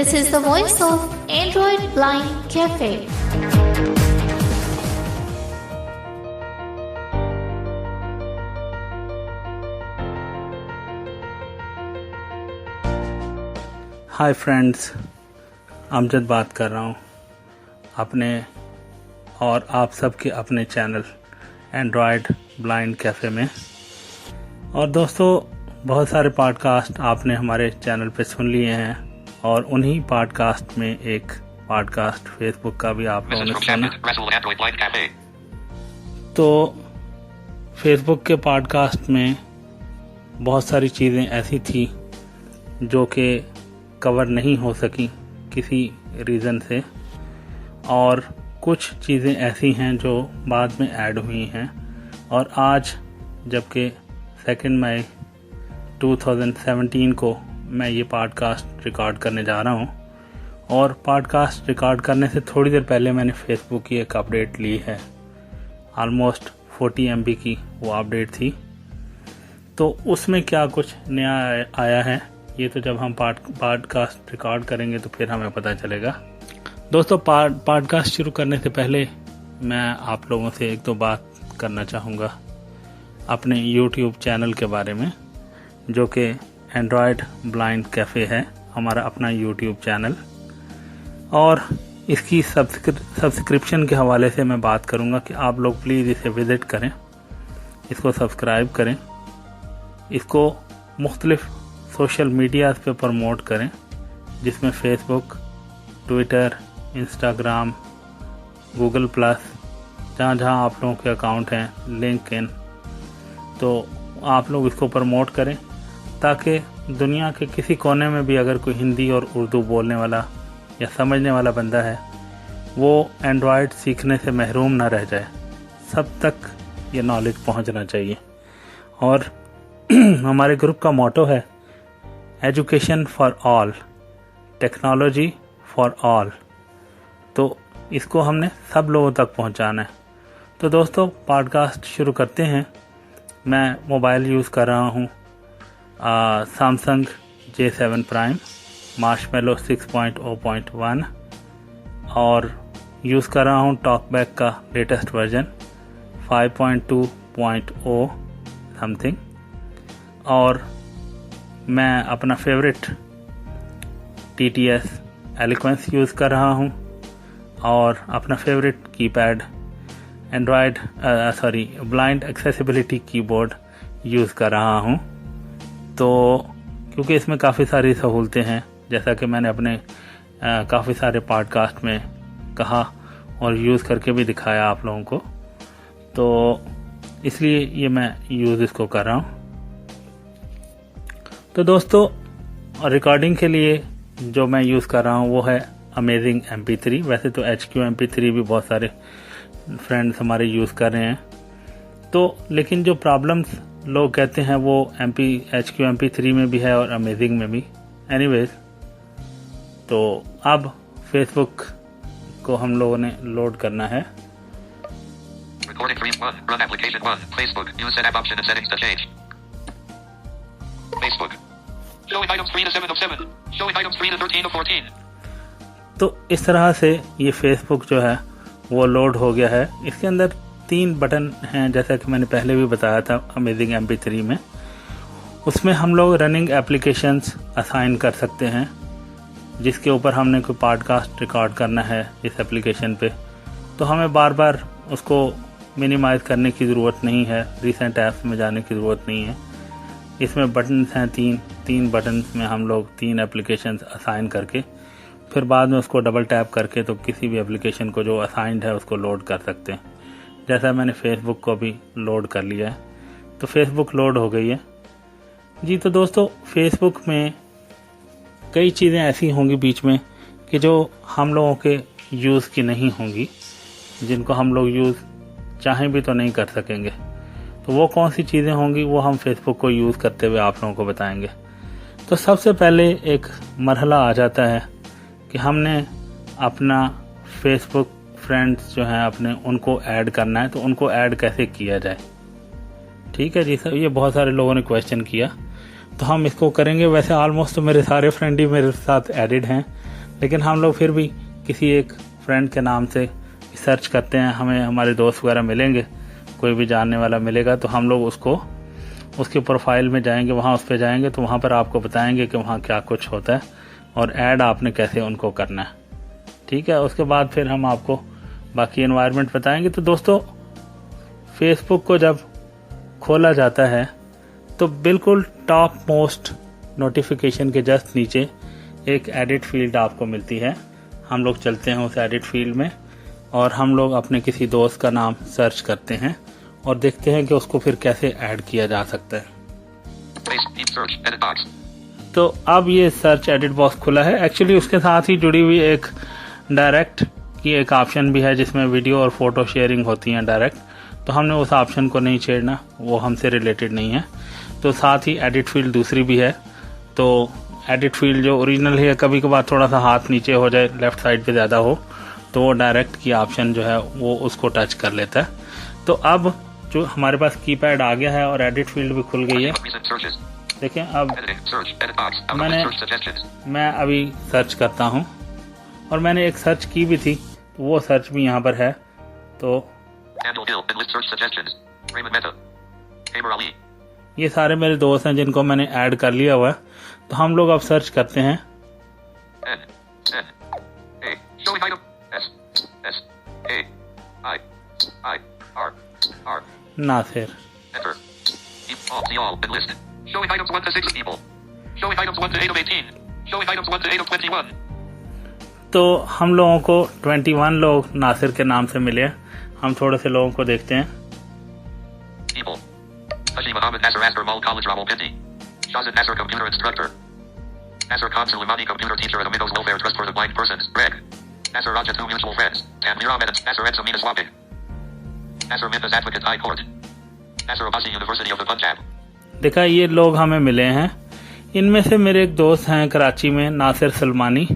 This is the voice of Android Blind Cafe. Hi friends, Amjad बात कर रहा हूँ अपने और आप सबके अपने चैनल एंड्रॉयड ब्लाइंड कैफ़े में। और दोस्तों, बहुत सारे पॉडकास्ट आपने हमारे चैनल पे सुन लिए हैं और उन्हीं पॉडकास्ट में एक पॉडकास्ट फेसबुक का भी आप लोगों ने सुना। तो फेसबुक के पॉडकास्ट में बहुत सारी चीज़ें ऐसी थी जो कि कवर नहीं हो सकी किसी रीज़न से, और कुछ चीज़ें ऐसी हैं जो बाद में ऐड हुई हैं। और आज जबकि 2 मई 2017 को मैं ये पॉडकास्ट रिकॉर्ड करने जा रहा हूँ, और पॉडकास्ट रिकॉर्ड करने से थोड़ी देर पहले मैंने फेसबुक की एक अपडेट ली है। ऑलमोस्ट 40 MB की वो अपडेट थी। तो उसमें क्या कुछ नया आया है, ये तो जब हम पॉडकास्ट रिकॉर्ड करेंगे तो फिर हमें पता चलेगा। दोस्तों, पॉडकास्ट शुरू करने से पहले मैं आप लोगों से एक दो बात करना चाहूँगा अपने YouTube चैनल के बारे में, जो कि एंड्रॉयड ब्लाइंड कैफ़े है, हमारा अपना YouTube चैनल। और इसकी सब्सक्रिप्शन के हवाले से मैं बात करूँगा कि आप लोग प्लीज़ इसे विज़िट करें, इसको सब्सक्राइब करें, इसको मुख्तलिफ सोशल मीडियाज़ पे प्रमोट करें, जिसमें Facebook, Twitter, Instagram, Google plus, जहाँ जहाँ आप लोगों के अकाउंट हैं, लिंक्डइन, तो आप लोग इसको प्रमोट करें ताकि दुनिया के किसी कोने में भी अगर कोई हिंदी और उर्दू बोलने वाला या समझने वाला बंदा है, वो एंड्रॉयड सीखने से महरूम ना रह जाए। सब तक ये नॉलेज पहुंचना चाहिए। और हमारे ग्रुप का मोटो है education for all, technology for all. तो इसको हमने सब लोगों तक पहुंचाना है। तो दोस्तों, पॉडकास्ट शुरू करते हैं। मैं मोबाइल यूज़ कर रहा हूँ सैमसंग J7 प्राइम मार्शमेलो 6.0.1 और यूज़ कर रहा हूँ टॉकबैक का लेटेस्ट वर्जन 5.2.0 समथिंग। और मैं अपना फेवरेट TTS एलोक्वेंस यूज़ कर रहा हूँ और अपना favourite keypad blind accessibility keyboard use कर रहा हूँ। तो क्योंकि इसमें काफ़ी सारी सहूलतें हैं, जैसा कि मैंने अपने काफ़ी सारे पॉडकास्ट में कहा और यूज़ करके भी दिखाया आप लोगों को, तो इसलिए ये मैं यूज़ इसको कर रहा हूँ। तो दोस्तों, रिकॉर्डिंग के लिए जो मैं यूज़ कर रहा हूँ वो है अमेजिंग MP3। वैसे तो HQ MP3 भी बहुत सारे फ्रेंड्स हमारे यूज़ कर रहे हैं, तो लेकिन जो प्रॉब्लम्स लोग कहते हैं वो HQ MP3 में भी है और अमेजिंग में भी। एनीवेज, तो अब फेसबुक को हम लोगों ने लोड करना है। Recording freeze 1. Run application 1. Facebook. Use setup option and settings to change. Facebook. Showing items 3 to 7 of 7. Showing items 3 to 13 of 14. तो इस तरह से ये फेसबुक जो है वो लोड हो गया है। इसके अंदर 3 बटन हैं, जैसा कि मैंने पहले भी बताया था अमेजिंग MP3 में। उसमें हम लोग रनिंग एप्लीकेशंस असाइन कर सकते हैं, जिसके ऊपर हमने कोई पॉडकास्ट रिकॉर्ड करना है इस एप्लीकेशन पे, तो हमें बार बार उसको मिनिमाइज़ करने की ज़रूरत नहीं है, रिसेंट ऐप्स में जाने की ज़रूरत नहीं है। इसमें बटन्स हैं 3 बटन्स में हम लोग 3 एप्लीकेशंस असाइन करके फिर बाद में उसको डबल टैप करके तो किसी भी एप्लीकेशन को जो असाइंड है उसको लोड कर सकते हैं। जैसा मैंने फेसबुक को भी लोड कर लिया है, तो फेसबुक लोड हो गई है जी। तो दोस्तों, फेसबुक में कई चीज़ें ऐसी होंगी बीच में कि जो हम लोगों के यूज़ की नहीं होंगी, जिनको हम लोग यूज़ चाहें भी तो नहीं कर सकेंगे। तो वो कौन सी चीज़ें होंगी वो हम फेसबुक को यूज़ करते हुए आप लोगों को बताएंगे। तो सबसे पहले एक मरहला आ जाता है कि हमने अपना फेसबुक फ्रेंड्स जो हैं अपने, उनको ऐड करना है। तो उनको ऐड कैसे किया जाए? ठीक है जी सर, ये बहुत सारे लोगों ने क्वेश्चन किया, तो हम इसको करेंगे। वैसे ऑलमोस्ट तो मेरे सारे फ्रेंड ही मेरे साथ एडिड हैं, लेकिन हम लोग फिर भी किसी एक फ्रेंड के नाम से सर्च करते हैं, हमें हमारे दोस्त वगैरह मिलेंगे, कोई भी जानने वाला मिलेगा तो हम लोग उसको उसके प्रोफाइल में जाएंगे, वहाँ उस पर जाएंगे तो वहाँ पर आपको बताएंगे कि वहाँ क्या कुछ होता है और ऐड आपने कैसे उनको करना है। ठीक है, उसके बाद फिर हम आपको बाकी एनवायरनमेंट बताएंगे। तो दोस्तों, फेसबुक को जब खोला जाता है तो बिल्कुल टॉप मोस्ट नोटिफिकेशन के जस्ट नीचे एक एडिट फील्ड आपको मिलती है। हम लोग चलते हैं उस एडिट फील्ड में और हम लोग अपने किसी दोस्त का नाम सर्च करते हैं और देखते हैं कि उसको फिर कैसे ऐड किया जा सकता है। तो अब ये सर्च एडिट बॉक्स खुला है। एक्चुअली उसके साथ ही जुड़ी हुई एक डायरेक्ट की एक ऑप्शन भी है जिसमें वीडियो और फोटो शेयरिंग होती है डायरेक्ट, तो हमने उस ऑप्शन को नहीं छेड़ना, वो हमसे रिलेटेड नहीं है। तो साथ ही एडिट फील्ड दूसरी भी है। तो एडिट फील्ड जो ओरिजिनल है, कभी कभार थोड़ा सा हाथ नीचे हो जाए, लेफ्ट साइड पे ज़्यादा हो, तो वो डायरेक्ट की ऑप्शन जो है वो उसको टच कर लेता है। तो अब जो हमारे पास कीपैड आ गया है और एडिट फील्ड भी खुल गई है। देखें, अब मैं अभी सर्च करता हूँ और मैंने एक सर्च की भी थी, तो वो सर्च भी यहाँ पर है। तो ये सारे मेरे दोस्त हैं जिनको मैंने ऐड कर लिया हुआ है। तो हम लोग अब सर्च करते हैं नासिर। तो हम लोगों को 21 लोग नासिर के नाम से मिले। हम थोड़े से लोगों को देखते हैं। Mohammed Nasser Asper Mall College Rawalpindi. Shazad Nasser Computer Instructor. Nasser Khan Suleimani Computer Teacher at Amigos Welfare Trust for the Blind Persons. Greg. Nasser Raja, 2 mutual friends. Tanvir Ahmed. Nasser and Samina Swapi. Nasser Mindas Advocate High Court. Nasser Abbasi University of the Punjab. देखा, ये लोग हमें मिले हैं। इनमें से मेरे एक दोस्त हैं कराची में, नासिर सलमानी,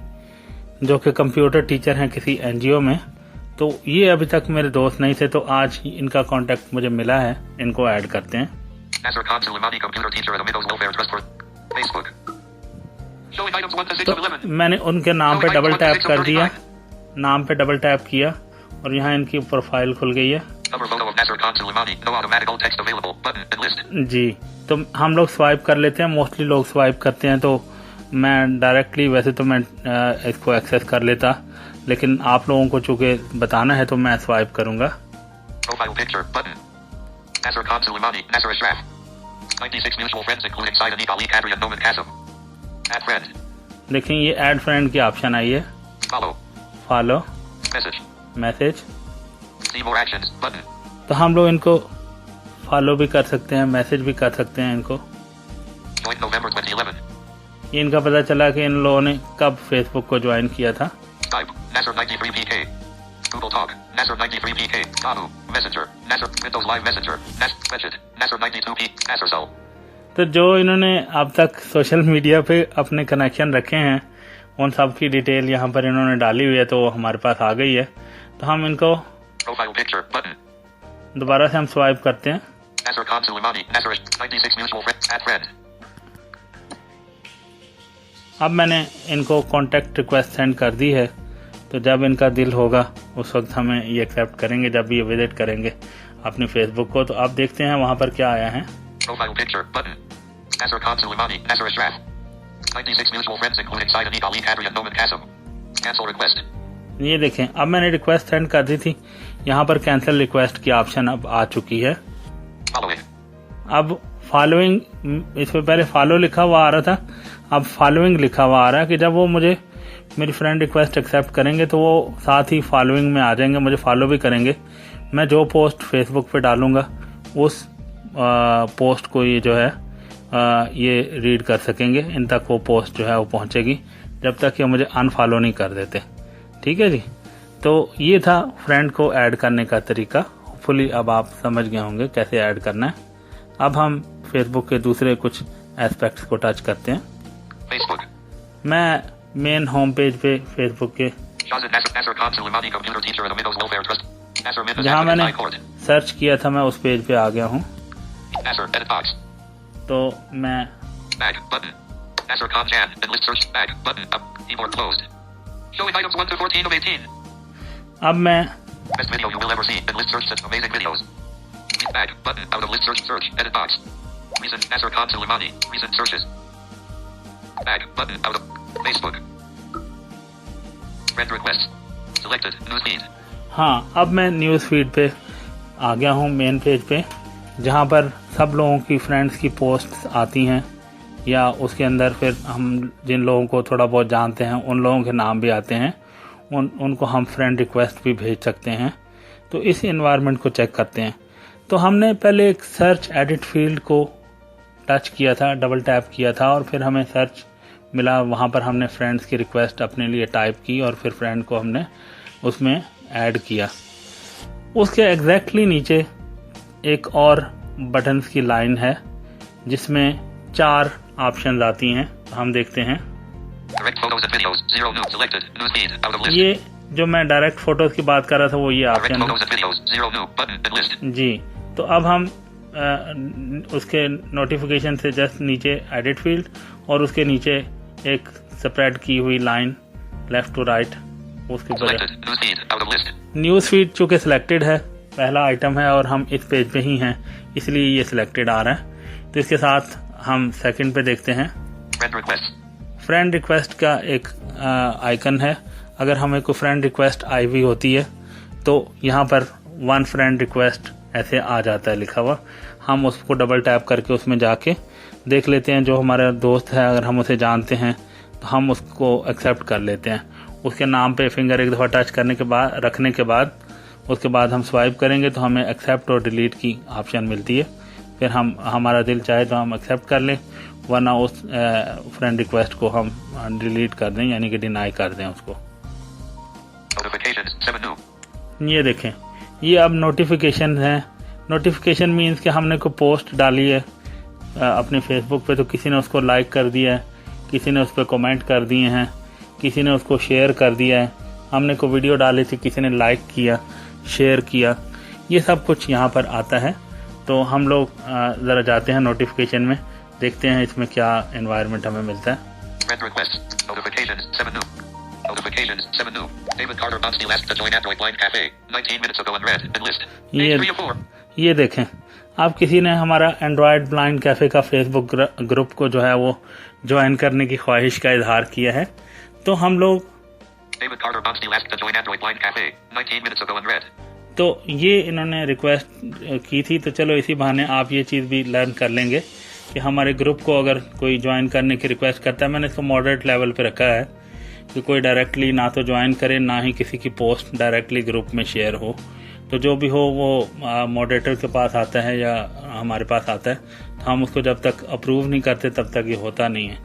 जो कि कंप्यूटर टीचर हैं किसी एनजीओ में। तो ये अभी तक मेरे दोस्त नहीं थे, तो आज इनका कांटेक्ट मुझे मिला है, इनको ऐड करते हैं। तो मैंने उनके नाम पे डबल टैप कर दिया, नाम पे डबल टैप किया और यहाँ इनकी प्रोफाइल खुल गई है जी। तो हम लोग स्वाइप कर लेते हैं, मोस्टली लोग स्वाइप करते हैं। तो मैं डायरेक्टली, वैसे तो मैं इसको एक्सेस कर लेता, लेकिन आप लोगों को चूंकि बताना है तो मैं स्वाइप करूंगा। देखिए, ये ऐड फ्रेंड की ऑप्शन आई है। Follow, message. तो हम लोग इनको फॉलो भी कर सकते हैं, मैसेज भी कर सकते हैं इनको। ये इनका पता चला कि इन लोगों ने कब फेसबुक को ज्वाइन किया था। Nasser 93PK. Google Talk. Nasser 93PK. Yahoo. Messenger. Nasser. Windows Live Messenger. Messenger. Nasser 92P. Nasser Cell. तो जो इन्होंने अब तक सोशल मीडिया पे अपने कनेक्शन रखे हैं, उन सब की डिटेल यहाँ पर इन्होंने डाली हुई है, तो वो हमारे पास आ गई है। तो हम इनको दोबारा से हम स्वाइप करते हैं। Nasser Khan Suleimani. Nasser 96 mutual friend. Add friend. अब मैंने इनको कॉन्टेक्ट रिक्वेस्ट सेंड कर दी है, तो जब इनका दिल होगा उस वक्त हमें ये एक्सेप्ट करेंगे, जब ये विजिट करेंगे अपनी फेसबुक को। तो आप देखते हैं वहाँ पर क्या आया है। ये देखें, अब मैंने रिक्वेस्ट सेंड कर दी थी, यहाँ पर कैंसिल रिक्वेस्ट की ऑप्शन अब आ चुकी है। अब फॉलोइंग, इसमें पहले फॉलो लिखा हुआ आ रहा था, अब फॉलोइंग लिखा हुआ आ रहा है कि जब वो मुझे मेरी फ्रेंड रिक्वेस्ट एक्सेप्ट करेंगे तो वो साथ ही फॉलोइंग में आ जाएंगे, मुझे फॉलो भी करेंगे। मैं जो पोस्ट फेसबुक पे डालूंगा उस पोस्ट को ये जो है ये रीड कर सकेंगे, इन तक वो पोस्ट जो है वो पहुंचेगी, जब तक ये मुझे अनफॉलो नहीं कर देते। ठीक है जी। तो ये था फ्रेंड को ऐड करने का तरीका। होपफुली अब आप समझ गए होंगे कैसे ऐड करना है। अब हम फेसबुक के दूसरे कुछ एस्पेक्ट्स को टच करते हैं। Facebook. मैं मेन होम पेज पे फेसबुक के जहाँ मैंने सर्च किया था मैं उस पेज पे आ गया हूँ। तो मैं Showing items 1 to 14 of 18. अब मैं Best video you will ever see. And list search set amazing videos. Back button out of list search. Edit box. Recent Nasser Khan Suleimani. Recent searches. Back button out of Facebook. Friend requests. Selected. Newsfeed. हाँ, अब मैं news feed पे आ गया हूँ, main page पे, जहाँ पर सब लोगों की फ्रेंड्स की पोस्ट्स आती हैं, या उसके अंदर फिर हम जिन लोगों को थोड़ा बहुत जानते हैं उन लोगों के नाम भी आते हैं, उनको हम फ्रेंड रिक्वेस्ट भी भेज सकते हैं। तो इस इन्वायरमेंट को चेक करते हैं। तो हमने पहले एक सर्च एडिट फील्ड को टच किया था, डबल टैप किया था, और फिर हमें सर्च मिला। वहाँ पर हमने फ्रेंड्स की रिक्वेस्ट अपने लिए टाइप की और फिर फ्रेंड को हमने उसमें ऐड किया। उसके एग्जैक्टली नीचे एक और बटन्स की लाइन है जिसमें 4 ऑप्शंस आती हैं। हम देखते हैं। Direct photos and videos. 0 new. Selected. Newsfeed. Out of list. ये जो मैं डायरेक्ट फोटोज की बात कर रहा था वो ये Direct option photos and videos. 0 new. Button and list. है जी। तो अब हम उसके नोटिफिकेशन से जस्ट नीचे एडिट फील्ड और उसके नीचे एक स्प्रेड की हुई लाइन लेफ्ट टू राइट, उसके ऊपर Selected. Newsfeed. Out of list. News feed चूँकि सिलेक्टेड है, पहला आइटम है और हम इस पेज पे ही हैं, इसलिए ये सिलेक्टेड आ रहा है। तो इसके साथ हम सेकंड पे देखते हैं। Friend requests. फ्रेंड रिक्वेस्ट का एक आइकन है। अगर हमें कोई फ्रेंड रिक्वेस्ट आई हुई होती है तो यहाँ पर 1 फ्रेंड रिक्वेस्ट ऐसे आ जाता है लिखा हुआ। हम उसको डबल टैप करके उसमें जाके देख लेते हैं। जो हमारा दोस्त है, अगर हम उसे जानते हैं तो हम उसको एक्सेप्ट कर लेते हैं। उसके नाम पे फिंगर एक दफ़ा टच करने के बाद रखने के बाद उसके बाद हम स्वाइप करेंगे तो हमें एक्सेप्ट और डिलीट की ऑप्शन मिलती है। फिर हम हमारा दिल चाहे तो हम एक्सेप्ट कर लें, वरना उस फ्रेंड रिक्वेस्ट को हम डिलीट कर दें, यानी कि डिनाई कर दें उसको। Notifications. 7 new. ये देखें, ये अब नोटिफिकेशन है। नोटिफिकेशन मीन्स कि हमने कोई पोस्ट डाली है अपने फेसबुक पे, तो किसी ने उसको लाइक कर दिया है, किसी ने उस पर कमेंट कर दिए हैं, किसी ने उसको शेयर कर दिया है। हमने कोई वीडियो डाली थी, किसी ने लाइक किया, शेयर किया, ये सब कुछ यहाँ पर आता है। तो हम लोग ज़रा जाते हैं नोटिफिकेशन में, देखते हैं इसमें क्या एनवायरनमेंट हमें मिलता है। Friend requests. Notifications. 7 new. Notifications. 7 new. David Carter Bonstein asked to join Android Blind Cafe. 19 minutes ago and read and list. Page 3 of 4. ये देखें, अब किसी ने हमारा एंड्रॉयड ब्लाइंड कैफे का फेसबुक ग्रुप को जो है वो ज्वाइन करने की ख्वाहिश का इजहार किया है। तो हम लोग David Carter Bonstein asked to join Android Blind Cafe. 19 minutes ago and read. तो ये इन्होंने रिक्वेस्ट की थी, तो चलो इसी बहाने आप ये चीज़ भी लर्न कर लेंगे कि हमारे ग्रुप को अगर कोई ज्वाइन करने की रिक्वेस्ट करता है, मैंने इसको मॉडरेट लेवल पे रखा है कि कोई डायरेक्टली ना तो ज्वाइन करे, ना ही किसी की पोस्ट डायरेक्टली ग्रुप में शेयर हो। तो जो भी हो वो मॉडरेटर के पास आता है या हमारे पास आता है, तो हम उसको जब तक अप्रूव नहीं करते तब तक ये होता नहीं है।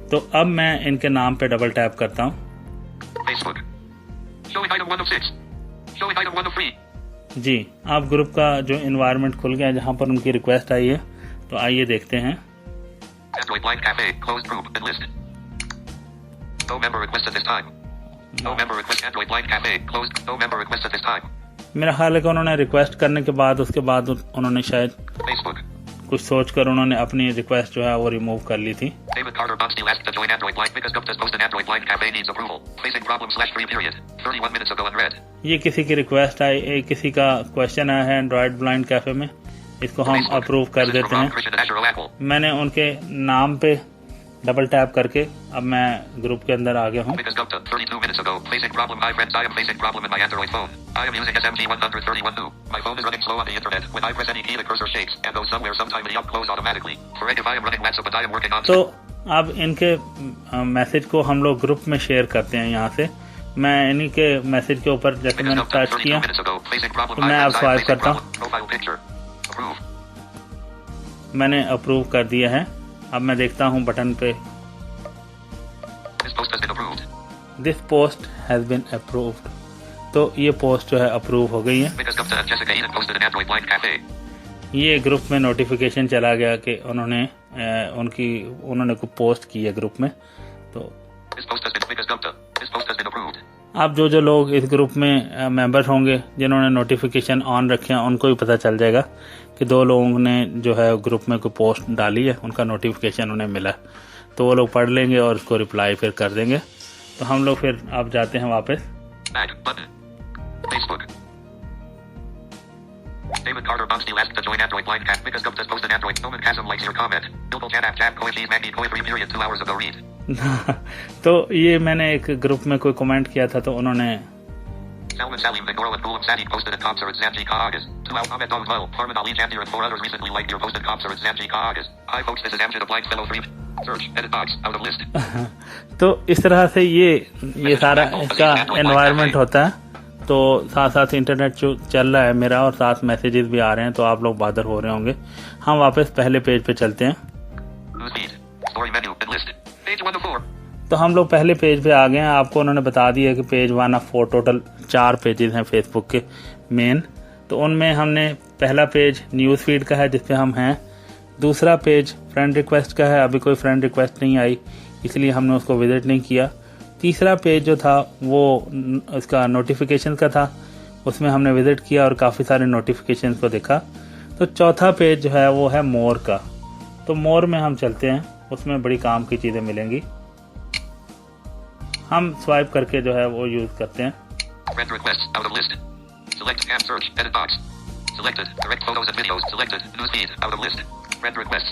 तो अब मैं इनके नाम पे डबल टैप करता हूँ। Facebook. Showing item 1 of 6. Showing item 1 of 3. जी, आप ग्रुप का जो इन्वायरमेंट खुल गया जहाँ पर उनकी रिक्वेस्ट आई है, तो आइए देखते हैं। Android Blind Cafe. Closed group and list. No member request at this time. No member request. Android Blind Cafe. Closed. No member request at this time. मेरा ख्याल है कि उन्होंने रिक्वेस्ट करने के बाद उसके बाद उन्होंने शायद Facebook. कुछ सोचकर उन्होंने अपनी रिक्वेस्ट जो है वो रिमूव कर ली थी। David Carter Bonstein asked to join Android Blind because Gupta's post an Android Blind Cafe needs approval. Facing problem /3 period. 31 minutes ago unread. ये किसी की रिक्वेस्ट आई, किसी का क्वेश्चन आया है एंड्रॉयड ब्लाइंड कैफे में, इसको हम अप्रूव कर देते हैं। मैंने उनके नाम पे डबल टैप करके अब मैं ग्रुप के अंदर आ गया हूँ। Because Gupta, 32 minutes ago, facing problem. Hi friends, I am facing problem in my Android phone. I am using SMG 131 new. My phone is running slow on the internet. When I press any key, the cursor shakes and goes somewhere. Sometime the app close automatically. For if I am running WhatsApp, but I am working on. तो अब इनके message को हम लोग group में share करते हैं। यहाँ से मैं इन्हीं के मैसेज के ऊपर जैसे मैंने टच किया तो मैं अब स्वाइप करता हूँ। मैंने अप्रूव कर दिया है। अब मैं देखता हूँ बटन पे, this post has been approved. तो ये पोस्ट जो है अप्रूव हो गई है। ये ग्रुप में नोटिफिकेशन चला गया कि उन्होंने को पोस्ट की है ग्रुप में। तो अब जो लोग इस ग्रुप में मेंबर होंगे जिन्होंने नोटिफिकेशन ऑन रखे हैं उनको भी पता चल जाएगा कि 2 लोगों ने जो है ग्रुप में कोई पोस्ट डाली है, उनका नोटिफिकेशन उन्हें मिला। तो वो लोग पढ़ लेंगे और उसको रिप्लाई फिर कर देंगे। तो हम लोग फिर अब जाते हैं वापस। Back button. Facebook. David Carter Bonstein asked to join Android Blind Cat because Gupta's posted Android. Noman Chasm likes your comment. Bilbo Janab Jab Koi Cheese Maggie Koi 3 period 2 hours ago read. तो ये मैंने एक group में कोई comment किया था, तो उन्होंने Salman Salim Vigoro and Gulam Sadiq posted at Comsar at Zanji Kaagas. 2 out Ahmed Dog Well. Harman Ali Jandir and 4 others recently liked your post at Comsar at Zanji Kaagas. Hi folks, this is Amjad a Blind Fellow 3. Search, edit box, out of list. तो इस तरह से ये सारा इसका environment होता है। तो साथ साथ इंटरनेट जो चल रहा है मेरा और साथ मैसेजेस भी आ रहे हैं, तो आप लोग बादर हो रहे होंगे। हम वापस पहले पेज पे चलते हैं। Story menu and list. Page 1 of 4. तो हम लोग पहले पेज पे आ गए हैं। आपको उन्होंने बता दिया कि पेज 1 ऑफ 4, टोटल 4 पेजेस हैं फेसबुक के मेन। तो उनमें हमने पहला पेज न्यूज़ फीड का है जिसपे हम हैं। दूसरा पेज फ्रेंड रिक्वेस्ट का है, अभी कोई फ्रेंड रिक्वेस्ट नहीं आई इसलिए हमने उसको विजिट नहीं किया। तीसरा पेज जो था वो उसका नोटिफिकेशन का था, उसमें हमने विजिट किया और काफ़ी सारे नोटिफिकेशन को देखा। तो चौथा पेज जो है वो है मोर का। तो मोर में हम चलते हैं, उसमें बड़ी काम की चीज़ें मिलेंगी। हम स्वाइप करके जो है वो यूज़ करते हैं। Friend requests out of list. Select and search edit box. Selected direct photos and videos. Selected news feed out of list. Friend requests.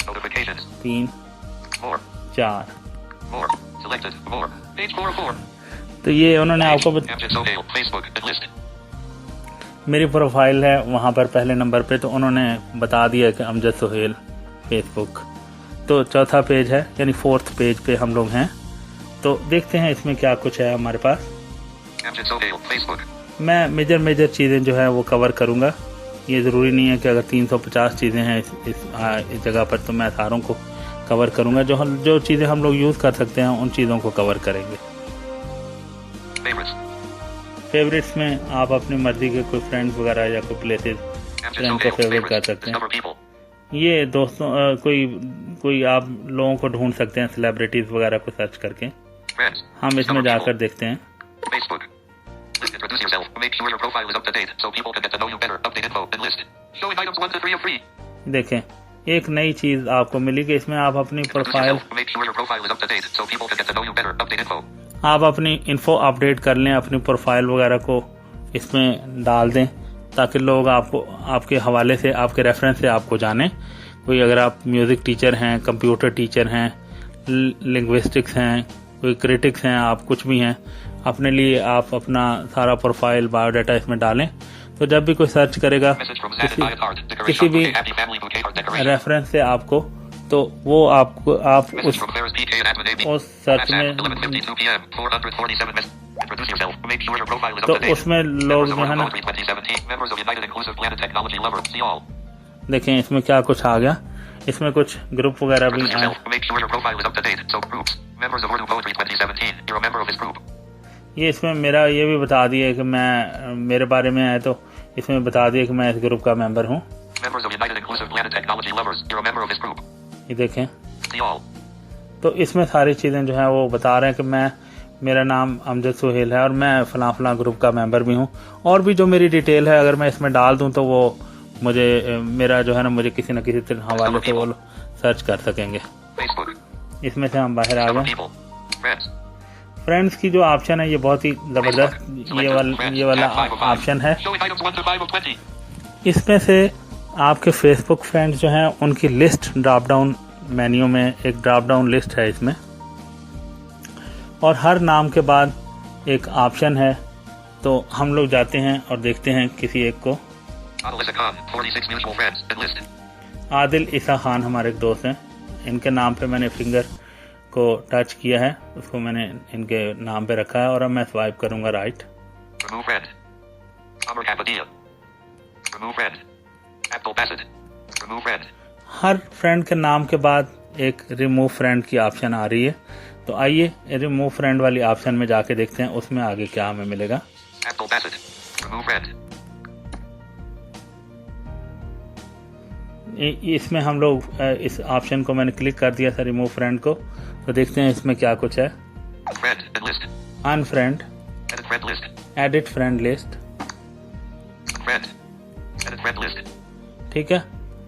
Notifications. 3 More. 4 More. Selected. More. Page 4 of 4. तो ये उन्होंने आपको Amjad Sohail. Facebook and list. मेरी profile है वहाँ पर पहले number पे, तो उन्होंने बता दिया कि अमजद सोहेल फेसबुक। तो चौथा पेज है यानी 4th पेज पे हम लोग हैं। तो देखते हैं इसमें क्या कुछ है हमारे पास। Amjad Sohail. Facebook. मैं मेजर चीज़ें जो है वो कवर करूँगा। ये ज़रूरी नहीं है कि अगर 350 चीज़ें हैं इस जगह पर तो मैं सारों को कवर करूँगा। जो चीज़ें हम लोग यूज़ कर सकते हैं उन चीज़ों को कवर करेंगे। Favorites. फेवरेट्स में आप अपनी मर्जी के कोई फ्रेंड्स वगैरह या कोई प्लेसेस फ्रेंड को फेवरेट कर सकते हैं। Discover people. ये दोस्तों कोई आप लोगों को ढूंढ सकते हैं सेलिब्रिटीज वगैरह को सर्च करके। Friends. हम इसमें Discover जाकर people. देखते हैं। Facebook. List. Introduce yourself. Make sure your profile is up to date so people can get to know you better. Update info and list. Showing items 1 to 3 of free. देखें, एक नई चीज आपको मिली कि इसमें आप अपनी Introduce profile yourself. Make sure your profile is up to date so people can get to know you better. Update info. आप अपनी इन्फो अपडेट कर लें, अपनी प्रोफाइल वगैरह को इसमें डाल दें ताकि लोग आपको आपके हवाले से, आपके रेफरेंस से आपको जाने। कोई अगर आप म्यूज़िक टीचर हैं, कंप्यूटर टीचर हैं, लिंग्विस्टिक्स हैं, कोई क्रिटिक्स हैं, आप कुछ भी हैं, अपने लिए आप अपना सारा प्रोफाइल बायोडाटा इसमें डालें। तो जब भी कोई सर्च करेगा Message from Zadid by Art. किसी Decoration. भी Okay, happy family bouquet art decoration. Reference से आपको, तो वो आप Message उस from Ferris PK and Admin AB. उस सर्च WhatsApp, में 11:52 p.m. 447 mess. Introduce yourself. Make sure your profile is up तो to date. उसमें लोग Members जो of है ना, Poetry 2017. Members of United Inclusive Planet Technology Lover. See all. देखें इसमें क्या कुछ आ गया। इसमें कुछ ग्रुप वगैरह भी Introduce आए। yourself. Make sure your profile is up to date. So groups. Members of Urdu Poetry 2017. You're a member of this group. ये इसमें मेरा ये भी बता दिया कि मैं मेरे बारे में है, तो इसमें बता दिया कि मैं इस ग्रुप का मेंबर हूँ। Members of United Inclusive Planet Technology Lovers. You're a member of this group. ये देखें, See all. तो इसमें सारी चीज़ें जो हैं वो बता रहे हैं कि मेरा नाम अमजद सोहेल है और मैं फलां ग्रुप का मेंबर भी हूँ। और भी जो मेरी डिटेल है अगर मैं इसमें डाल दूँ तो वो मुझे मेरा जो है ना, मुझे किसी न किसी तरह हवाले से वो सर्च कर सकेंगे। Facebook. इसमें से हम बाहर आ Discover गए। people. Friends. फ्रेंड्स की जो ऑप्शन है ये बहुत ही ज़बरदस्त ये वाला ऑप्शन है। Showing items 1 to 5 of 20. इसमें से आपके फेसबुक फ्रेंड्स जो हैं उनकी लिस्ट ड्रॉप डाउन मेन्यू में एक ड्रॉप डाउन लिस्ट है इसमें, और हर नाम के बाद एक ऑप्शन है। तो हम लोग जाते हैं और देखते हैं किसी एक को। Adil Issa Khan. 46 mutual friends. And list. Adil ईसा खान हमारे एक दोस्त हैं। इनके नाम पे मैंने फिंगर को टच किया है, उसको मैंने इनके नाम पे रखा है और अब मैं स्वाइप करूंगा right. Remove friend. Amr Kapadia. Remove friend. Abdul Bassett. Remove friend. हर फ्रेंड के नाम के बाद एक रिमूव फ्रेंड की ऑप्शन आ रही है। तो आइए रिमूव फ्रेंड वाली ऑप्शन में जाके देखते हैं उसमें आगे क्या हमें मिलेगा। Abdul Bassett. Remove friend. इसमें हम लोग इस ऑप्शन को मैंने क्लिक कर दिया था रिमूव फ्रेंड को। तो देखते हैं इसमें क्या कुछ है। Friend and list. Unfriend, Edit friend list. Edit friend list, Friend. Edit friend list. ठीक है।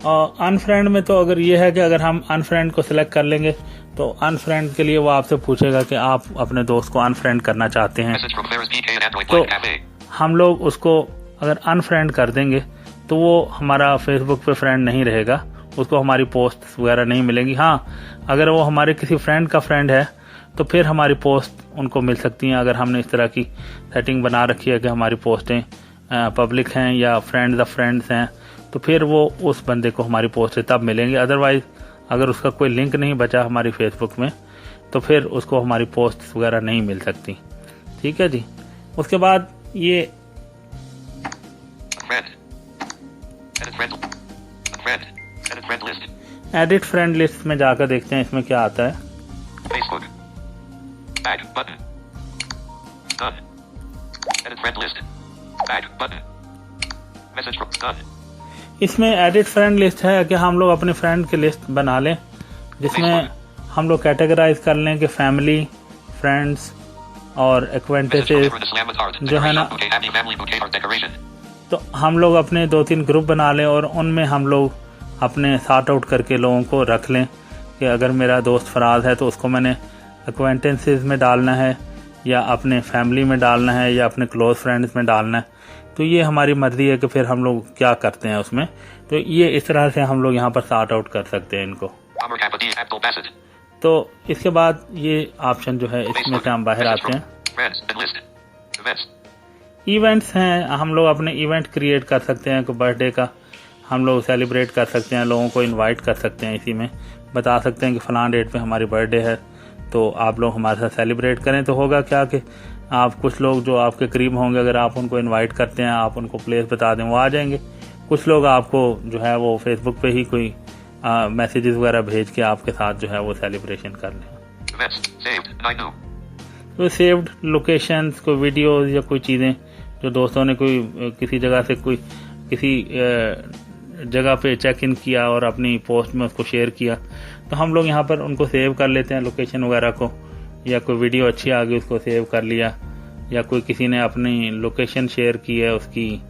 और अनफ्रेंड में तो अगर ये है कि अगर हम अनफ्रेंड को सिलेक्ट कर लेंगे तो अनफ्रेंड के लिए वो आपसे पूछेगा कि आप अपने दोस्त को अनफ्रेंड करना चाहते हैं, Message from Ferris PK and Android तो Blind Cafe. हम लोग उसको अगर अनफ्रेंड कर देंगे तो वो हमारा फेसबुक पे फ्रेंड नहीं रहेगा, उसको हमारी पोस्ट वगैरह नहीं मिलेंगी। हाँ, अगर वो हमारे किसी फ्रेंड का फ्रेंड है तो फिर हमारी पोस्ट उनको मिल सकती हैं, अगर हमने इस तरह की सेटिंग बना रखी है कि हमारी पोस्टें पब्लिक हैं या फ्रेंड्स ऑफ फ्रेंड्स हैं, तो फिर वो उस बंदे को हमारी पोस्टें तब मिलेंगी। अदरवाइज अगर उसका कोई लिंक नहीं बचा हमारी फेसबुक में तो फिर उसको हमारी पोस्ट वगैरह नहीं मिल सकती। ठीक है जी। उसके बाद ये एडिट फ्रेंड लिस्ट में जाकर देखते हैं इसमें क्या आता है। Facebook. Add button. Done. Edit friend list. Add button. Message from done. इसमें एडिट फ्रेंड लिस्ट है कि हम लोग अपने फ्रेंड की लिस्ट बना लें जिसमें हम लोग कैटेगराइज कर लें कि फैमिली, फ्रेंड्स और एक्वेंटेसेस जो है ना, तो हम लोग अपने 2-3 ग्रुप बना लें और उनमें हम लोग अपने सॉर्ट आउट करके लोगों को रख लें कि अगर मेरा दोस्त फराज है तो उसको मैंने एक्वेंटेंसेस में डालना है या अपने फैमिली में डालना है या अपने क्लोज फ्रेंड्स में डालना है। तो ये हमारी मर्जी है कि फिर हम लोग क्या करते हैं उसमें। तो ये इस तरह से हम लोग यहाँ पर सॉर्ट आउट कर सकते हैं इनको। तो इसके बाद ये ऑप्शन जो है इसमें से हम बाहर आते हैं। इवेंट्स हैं, हम लोग अपने इवेंट क्रिएट कर सकते हैं। कोई बर्थडे का हम लोग सेलिब्रेट कर सकते हैं, लोगों को इनवाइट कर सकते हैं, इसी में बता सकते हैं कि फलां डेट पे हमारी बर्थडे है तो आप लोग हमारे साथ सेलिब्रेट करें। तो होगा क्या कि आप कुछ लोग जो आपके करीब होंगे, अगर आप उनको इनवाइट करते हैं, आप उनको प्लेस बता दें, वो आ जाएंगे। कुछ लोग आपको जो है वो फेसबुक पे ही कोई मैसेजेस वगैरह भेज के आपके साथ जो है वो सेलिब्रेशन कर लें। तो सेव्ड लोकेशंस, कोई वीडियोस या कोई चीज़ें जो दोस्तों ने कोई किसी जगह से कोई किसी जगह पे चेक इन किया और अपनी पोस्ट में उसको शेयर किया, तो हम लोग यहाँ पर उनको सेव कर लेते हैं लोकेशन वगैरह को, या कोई वीडियो अच्छी आ गई उसको सेव कर लिया, या कोई किसी ने अपनी लोकेशन शेयर की है उसकी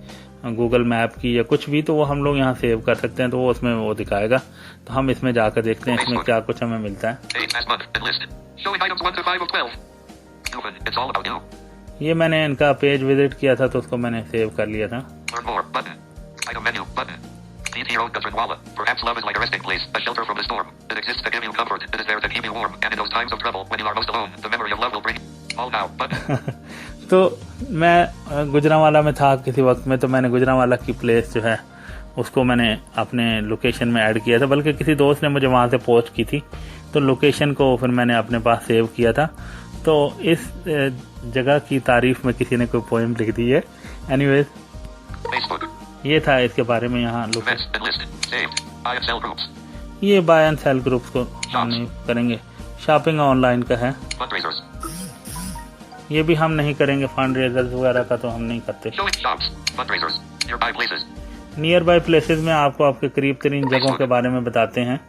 गूगल मैप की या कुछ भी, तो वो हम लोग यहाँ सेव कर सकते हैं, तो वो उसमें वो दिखाएगा। तो हम इसमें जाकर देखते हैं इसमें क्या कुछ हमें मिलता है। ये मैंने इनका पेज विजिट किया था तो उसको मैंने सेव कर लिया था। DT Road, Gujranwala. Perhaps love is like a resting place, a shelter from the storm. It exists to give you comfort. It is there to keep you warm. And in those times of trouble, when you are most alone, the memory of love will bring all now. But तो मैं गुजरांवाला में था किसी वक्त में, तो मैंने गुजरांवाला की प्लेस जो है उसको मैंने अपने लोकेशन में ऐड किया था, बल्कि किसी दोस्त ने मुझे वहाँ से पोस्ट की थी, तो लोकेशन को फिर मैंने अपने पास सेव किया था। तो इस जगह की तारीफ में किसी ने कोई पोएम लिख दी है। एनीवेज, ये था इसके बारे में। यहाँ ये बाय एंड सेल ग्रुप्स को हम नहीं करेंगे। शॉपिंग ऑनलाइन का है, ये भी हम नहीं करेंगे। फंड रेजर्स वगैरह का तो हम नहीं करते। नियर बाय प्लेसेस में आपको आपके करीब तरीन जगहों के बारे में बताते हैं,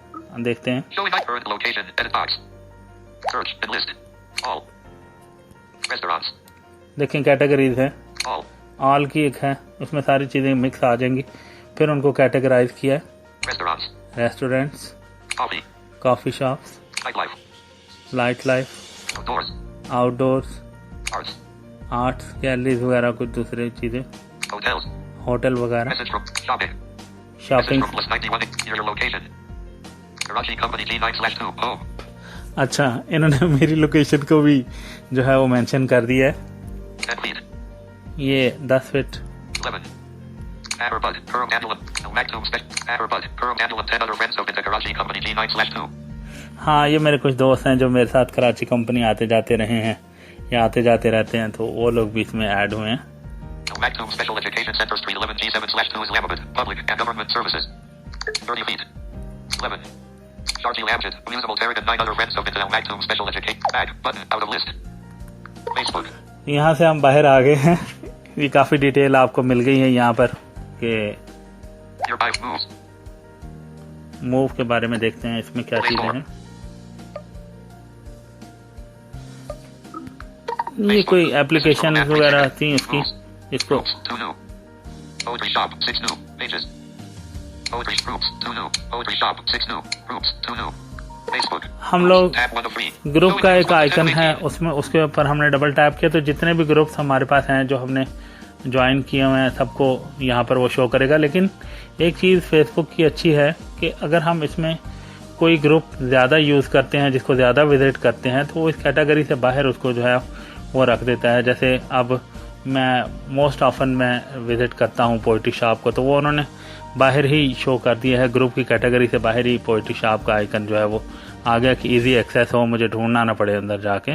देखते हैं। देखें कैटेगरीज है, ऑल की एक है, उसमें सारी चीजें मिक्स आ जाएंगी। फिर उनको कैटेगराइज किया है। Restaurants, coffee shops, light life, outdoors, arts galleries वगैरह, कुछ दूसरी चीजें, होटल वगैरह, शॉपिंग। अच्छा, इन्होंने मेरी लोकेशन को भी जो है वो मेंशन कर दिया है। ये 10 फीट। हाँ, ये मेरे कुछ दोस्त हैं जो मेरे साथ कराची कंपनी आते जाते रहे हैं या आते जाते रहते हैं, तो वो लोग भी इसमें ऐड हुए हैं। यहाँ से हम बाहर आ गए हैं। ये काफी डिटेल आपको मिल गई है यहाँ पर कि मूव के बारे में। देखते हैं इसमें क्या चीजें हैं। ये कोई एप्लीकेशन वगैरह थी इसकी, इसको Facebook. हम लोग Tab 1 of 3. ग्रुप Showing का items एक 1 to आइकन 10 है, 18. उसमें उसके ऊपर हमने डबल टैप किया तो जितने भी ग्रुप्स हमारे पास हैं जो हमने ज्वाइन किए हुए हैं सबको यहाँ पर वो शो करेगा। लेकिन एक चीज़ फेसबुक की अच्छी है कि अगर हम इसमें कोई ग्रुप ज़्यादा यूज़ करते हैं, जिसको ज़्यादा विजिट करते हैं, तो वो इस कैटेगरी से बाहर उसको जो है वो रख देता है। जैसे अब मैं मोस्ट ऑफन मैं विजिट करता हूँ पोइट्री शॉप को, तो वो उन्होंने बाहर ही शो कर दिया है, ग्रुप की कैटेगरी से बाहर ही पोइट्री शॉप का आइकन जो है वो आ गया कि इजी एक्सेस हो, मुझे ढूंढना ना पड़े अंदर जाके।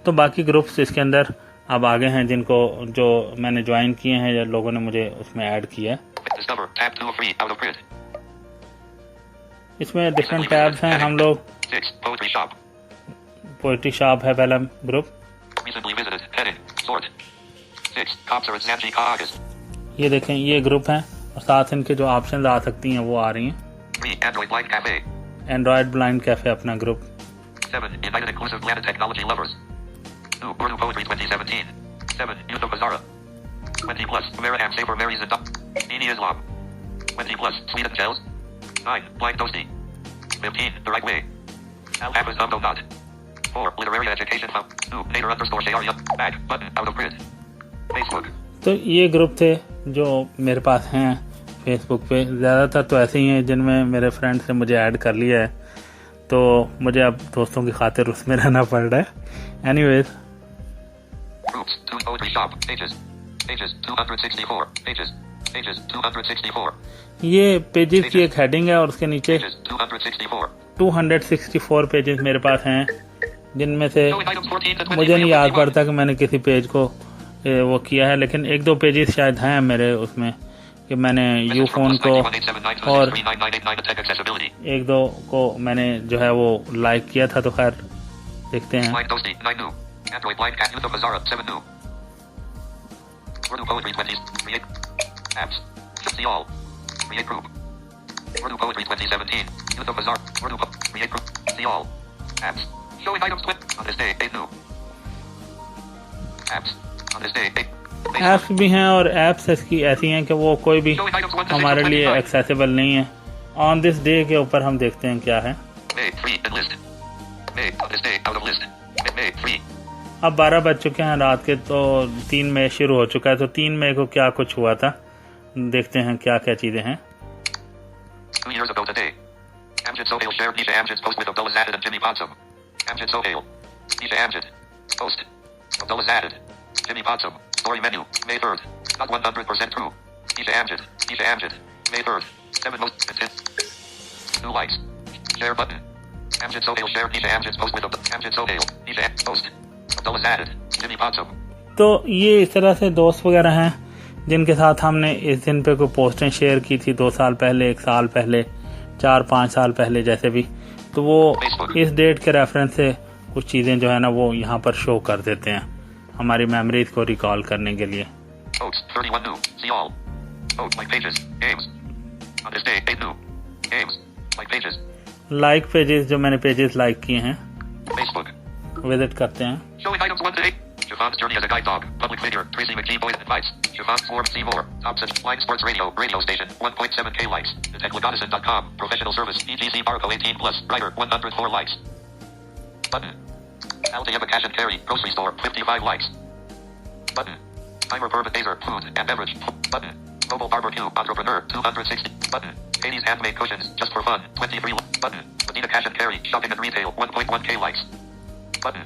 तो बाकी ग्रुप्स इसके अंदर अब आगे हैं जिनको जो मैंने ज्वाइन किए हैं या लोगों ने मुझे उसमें ऐड किया है। Discover. Tab 2 of 3. Out of print. इसमें डिफरेंट टैब्स हैं। हम लोग 6. Poetry shop. पोइट्री शॉप है पहला group, Recently visited. Heading. Sort. 6. Concert Zanji Kagas. ये देखें ये ग्रुप हैं और साथ इनके जो ऑप्शन आ सकती हैं वो आ रही हैं। 3. Android Blind Cafe. Android blind cafe अपना group. 7. United Inclusive Planet Technology Lovers. 2. Urdu Poetry 2017. 7. Youth of Hazara. 20 plus. American Safer Marys and Dini Islam. 20 plus. Sweden Gels. 9. Blind Toasty. 15. The Right Way. Al Hafiz Donut. 4. Literary Education Hub. 2. Nader underscore Sharia. Back. Button. Out of print. Facebook. तो ये group थे जो मेरे पास हैं Facebook पे। ज़्यादातर तो ऐसे ही हैं जिनमें मेरे फ्रेंड्स ने मुझे ऐड कर लिया है, तो मुझे अब दोस्तों की खातिर उसमें रहना पड़ रहा है। Anyways, Groups. 2. Poetry shop. Pages. Pages. 264. Pages. Pages. 264. ये पेजेस की एक हेडिंग है और उसके नीचे Pages. 264. 264 पेजेस मेरे पास हैं, जिनमें से Showing items 14 to 20. मुझे नहीं याद पड़ता कि मैंने किसी पेज को वो किया है, लेकिन एक दो पेजेस शायद हैं मेरे उसमें कि मैंने यू फोन को और एक दो को मैंने जो है वो लाइक किया था। तो खैर देखते हैं। Blind Toasty, 9 new. Android Blind Cat, Youth of Hazara, 7 new. Urdu Poetry 20. Create apps. See all. Create group. Urdu Poetry 2017. Youth of Hazara. Urdu Create group. See all. Apps. Showing items on this day, 8 new. Apps. On this day, 8. Apps भी हैं और apps इसकी ऐसी हैं कि वो कोई भी हमारे लिए एक्सेसिबल नहीं है। ऑन दिस डे के ऊपर हम देखते हैं क्या है। May 3 in list. May on this day, out of list. May 3. अब 12 बज चुके हैं रात के, तो 3 मई शुरू हो चुका है। तो 3 मई को क्या कुछ हुआ था, देखते हैं क्या क्या चीजें हैं। 2 years ago today, Amjad Sohail shared Nisha Amjad's post with Abdullah Zadid and Jimmy Potsum. Amjad Sohail. Nisha Amjad. Post. Abdullah Zadid. Jimmy Potsum. Story menu. May 3rd. Not 100% true. Nisha Amjad. Nisha Amjad. May 3rd. 7 most content. 2 likes. Share button. Amjad Sohail shared Nisha Amjad's post with Amjad Sohail. Nisha post. Abdullah Zadid. Jimmy Potsum. तो ये इस तरह से दोस्त वगैरह हैं जिनके साथ हमने इस दिन पे कोई पोस्टें शेयर की थी 2 साल पहले, 1 साल पहले, 4-5 साल पहले जैसे भी। तो वो इस डेट के रेफरेंस से कुछ चीज़ें जो है ना वो यहाँ पर शो कर देते हैं हमारी मेमोरीज को रिकॉल करने के लिए। Votes 31 new. See all. Vote like pages. Games. On this day, 8 new. Games. Like pages. Like pages जो मैंने पेजेस लाइक किए हैं Facebook. विजिट करते हैं। Showing items 1 to 8. Siobhan's journey as a guide dog. Public figure. Tracy McGee Boyd advice. Siobhan's form see more. Top such Line Sports Radio. Radio station. 1.7K likes. DetectiveGoddessin.com. Professional service. EGC Barco 18 plus. Writer 104 likes. Button. Aldieva Cash and Carry. Grocery store. 55 likes. Button. Timer Pervataser. Food and beverage. Button. Mobile barbecue. Entrepreneur. 260. Button. Katie's handmade cushions. Just for fun. 23. Button. Medina Cash and Carry. Shopping and retail. 1.1K likes. Button.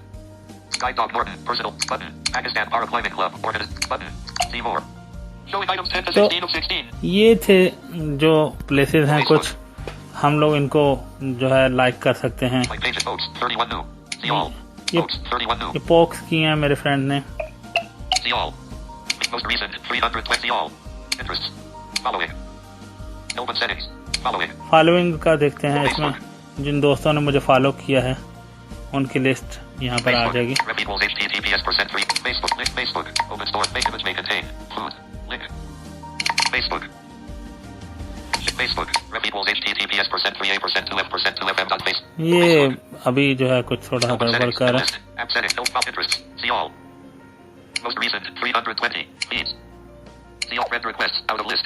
Guide Dog Norton. Personal. Button. Pakistan Paraclimbing Club. Organized. Button. See more. Showing items 10 to 16 of 16. ये थे जो places हैं कुछ, हम लोग इनको जो है लाइक कर सकते हैं। Like pages. Votes 31 new. See all. ये Votes 31 new. ये पोक्स किए हैं मेरे फ्रेंड ने। See all. Most recent 320 all. Interests. Following. Open settings. Following. Following का देखते हैं, इसमें जिन दोस्तों ने मुझे फॉलो किया है उनकी लिस्ट यहाँ पर आ जाएगी। Rep equals HTTPS%3. Facebook. Link. Facebook. Open store. Make image may contain. Food. Link. Facebook. Facebook. Rep equals HTTPS%3A%2F%2FM.face. ये अभी जो है कुछ थोड़ा Open गड़बड़ settings. कर रहा List. App settings. No top interests. See all. Most recent 320. Feeds. See all. Friend requests. Out of list.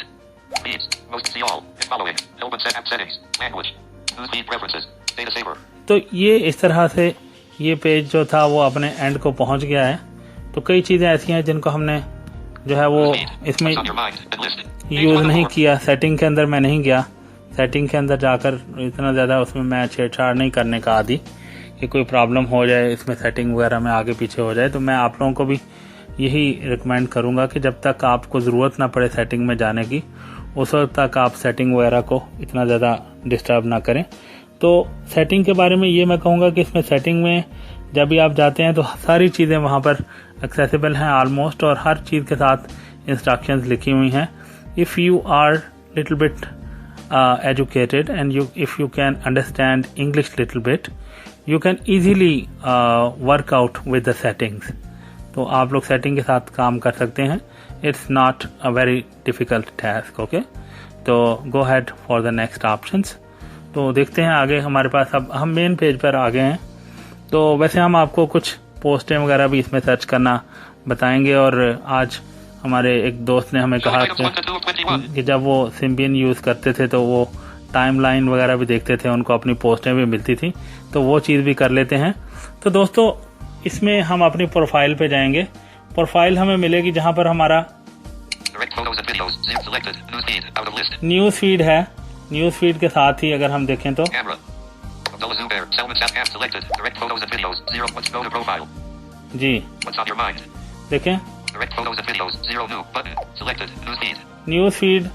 Feeds. Most see all. Following. Open set app settings. Language. Newsfeed preferences. Data saver. तो ये इस तरह से ये page जो था वो अपने एंड को पहुंच गया है। तो कई चीज़ें ऐसी हैं जिनको हमने जो है वो इसमें यूज़ नहीं किया। सेटिंग के अंदर मैं नहीं गया, सेटिंग के अंदर जाकर इतना ज़्यादा उसमें मैं छेड़छाड़ नहीं करने का आदी कि कोई प्रॉब्लम हो जाए इसमें, सेटिंग वगैरह में आगे पीछे हो जाए। तो मैं आप लोगों को भी यही रिकमेंड करूँगा कि जब तक आपको ज़रूरत ना पड़े सेटिंग में जाने की, उस वक्त तक आप सेटिंग वगैरह को इतना ज़्यादा डिस्टर्ब ना करें। तो सेटिंग के बारे में ये मैं कहूँगा कि इसमें सेटिंग में जब भी आप जाते हैं तो सारी चीज़ें वहाँ पर एक्सेसिबल हैं ऑलमोस्ट, और हर चीज़ के साथ इंस्ट्रक्शंस लिखी हुई हैं। If you are little bit educated and if you can understand English little bit, you can easily work out with the settings. तो आप लोग सेटिंग के साथ काम कर सकते हैं। It's not a very difficult task, okay? तो go ahead for the next options. तो देखते हैं आगे हमारे पास, अब हम मेन पेज पर आ गए हैं। तो वैसे हम आपको कुछ पोस्टें वगैरह भी इसमें सर्च करना बताएंगे, और आज हमारे एक दोस्त ने हमें कहा कि जब वो सिम्बियन यूज़ करते थे तो वो टाइमलाइन वगैरह भी देखते थे, उनको अपनी पोस्टें भी मिलती थी, तो वो चीज़ भी कर लेते हैं। तो दोस्तों इसमें हम अपनी प्रोफाइल पे जाएंगे। प्रोफाइल हमें मिलेगी जहाँ पर हमारा न्यूज़ फीड है। न्यूज़ फीड के साथ ही अगर हम देखें तो जी देखें न्यूज़ फीड,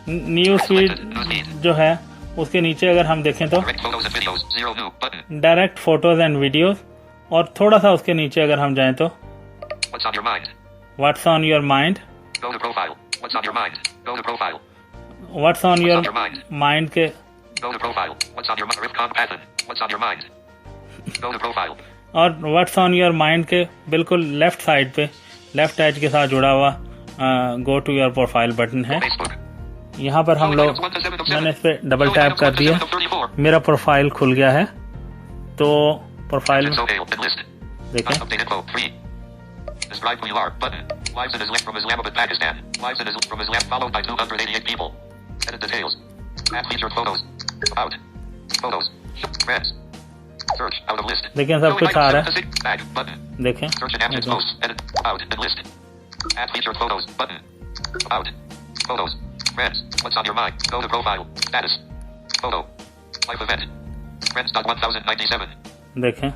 न्यूज़ फीड जो है उसके नीचे अगर हम देखें तो डायरेक्ट फोटोज एंड वीडियोस, और थोड़ा सा उसके नीचे अगर हम जाएं तो what's on your mind. What's on your mind के और व्हाट्स ऑन योर माइंड के बिल्कुल लेफ्ट साइड पे, लेफ्ट एज के साथ जुड़ा हुआ go to your profile button है। यहाँ पर हम लोग, मैंने इस पे डबल टैप कर दिया, मेरा प्रोफाइल खुल गया है। तो प्रोफाइल देखें, देखें सब कुछ आ रहा है। देखें देखें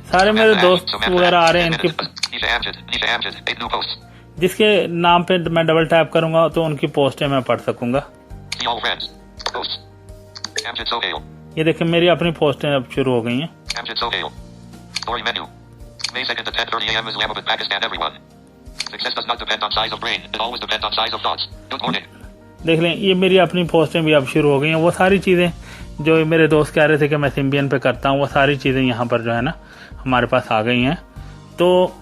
सारे मेरे दोस्त वगैरह आ रहे हैं इनके, जिसके नाम पे मैं डबल टैप करूंगा तो उनकी पोस्टें मैं पढ़ सकूंगा। ये देखें मेरी अपनी पोस्टें अब शुरू हो गई हैं। देख लें ये मेरी अपनी पोस्टें भी अब शुरू हो गई हैं। वो सारी चीज़ें जो मेरे दोस्त कह रहे थे कि मैं सिम्बियन पे करता हूँ, वो सारी चीज़ें यहाँ पर जो है ना हमारे पास आ गई हैं। तो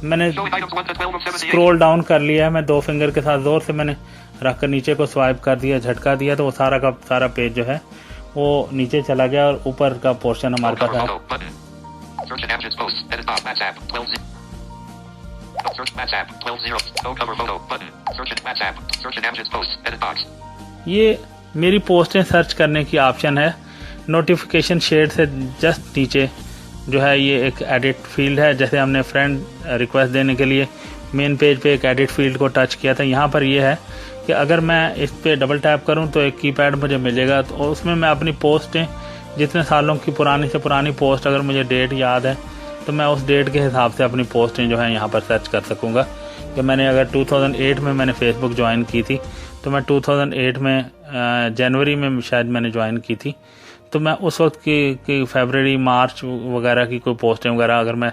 मैंने स्क्रॉल डाउन कर लिया है, मैं 2 फिंगर के साथ जोर से मैंने रख कर नीचे को स्वाइप कर दिया, झटका दिया, तो वो सारा का सारा पेज जो है वो नीचे चला गया और ऊपर का पोर्शन हमारे पास है। ये मेरी पोस्टें सर्च करने की ऑप्शन है। नोटिफिकेशन शेड से जस्ट नीचे जो है ये एक एडिट फील्ड है। जैसे हमने फ्रेंड रिक्वेस्ट देने के लिए मेन पेज पे एक एडिट फील्ड को टच किया था, यहाँ पर ये है कि अगर मैं इस पे डबल टैप करूँ तो एक कीपैड मुझे मिलेगा, तो उसमें मैं अपनी पोस्टें, जितने सालों की पुरानी से पुरानी पोस्ट, अगर मुझे डेट याद है तो मैं उस डेट के हिसाब से अपनी पोस्टें जो है यहाँ पर सर्च कर सकूँगा। कि मैंने अगर 2008 में मैंने फेसबुक ज्वाइन की थी, तो मैं 2008 में जनवरी में शायद मैंने ज्वाइन की थी, तो मैं उस वक्त की फरवरी मार्च वगैरह की कोई पोस्टें वगैरह अगर मैं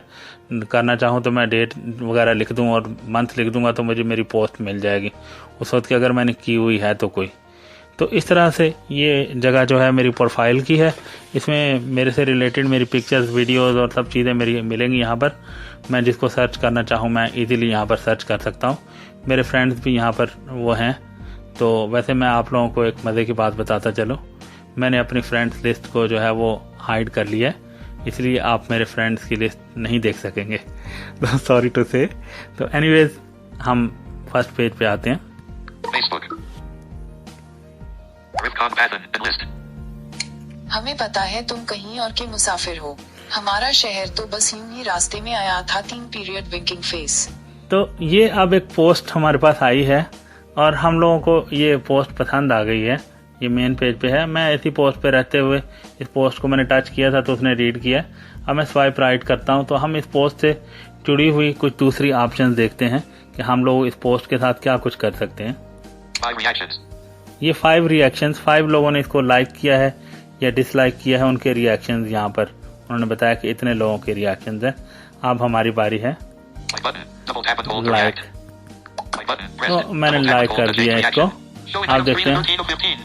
करना चाहूँ तो मैं डेट वगैरह लिख दूँ और मंथ लिख दूँगा तो मुझे मेरी पोस्ट मिल जाएगी उस वक्त की, अगर मैंने की हुई है तो कोई। तो इस तरह से ये जगह जो है मेरी प्रोफाइल की है। इसमें मेरे से रिलेटेड मेरी पिक्चर्स, वीडियोस और सब चीज़ें मेरी मिलेंगी यहाँ पर। मैं जिसको सर्च करना चाहूँ मैं इजीली यहाँ पर सर्च कर सकता हूँ। मेरे फ्रेंड्स भी यहाँ पर वो हैं। तो वैसे मैं आप लोगों को एक मज़े की बात बताता चलूँ, मैंने अपनी फ्रेंड्स लिस्ट को जो है वो हाइड कर लिया है, इसलिए आप मेरे फ्रेंड्स की लिस्ट नहीं देख सकेंगे। तो सॉरी टू से। तो एनीवेज हम फर्स्ट पेज पे आते हैं। Facebook. Ripcon Patton and list. हमें पता है तुम कहीं और के मुसाफिर हो। हमारा शहर तो बस यूं ही रास्ते में आया था। 3 पीरियड विंकिंग फेस। तो ये अब एक पोस्ट हमारे पास आई है और हम लोगों को ये पोस्ट पसंद आ गई है। ये मेन पेज पे है। मैं इसी पोस्ट पे रहते हुए इस पोस्ट को मैंने टच किया था तो उसने रीड किया। अब मैं स्वाइप राइट करता हूँ तो हम इस पोस्ट से जुड़ी हुई कुछ दूसरी ऑप्शंस देखते हैं कि हम लोग इस पोस्ट के साथ क्या कुछ कर सकते हैं। 5 reactions. ये 5 रिएक्शंस, 5 लोगों ने इसको लाइक किया है या डिसलाइक किया है। उनके रिएक्शंस यहाँ पर उन्होंने बताया कि इतने लोगों के रिएक्शंस हैं। अब हमारी बारी है Like button. Double tap and hold to like. react. Like button. तो Pressed. मैंने Double tap like and hold कर to दिया change इसको। reaction. Showing आप item 3 देखते हैं to 13 of 15.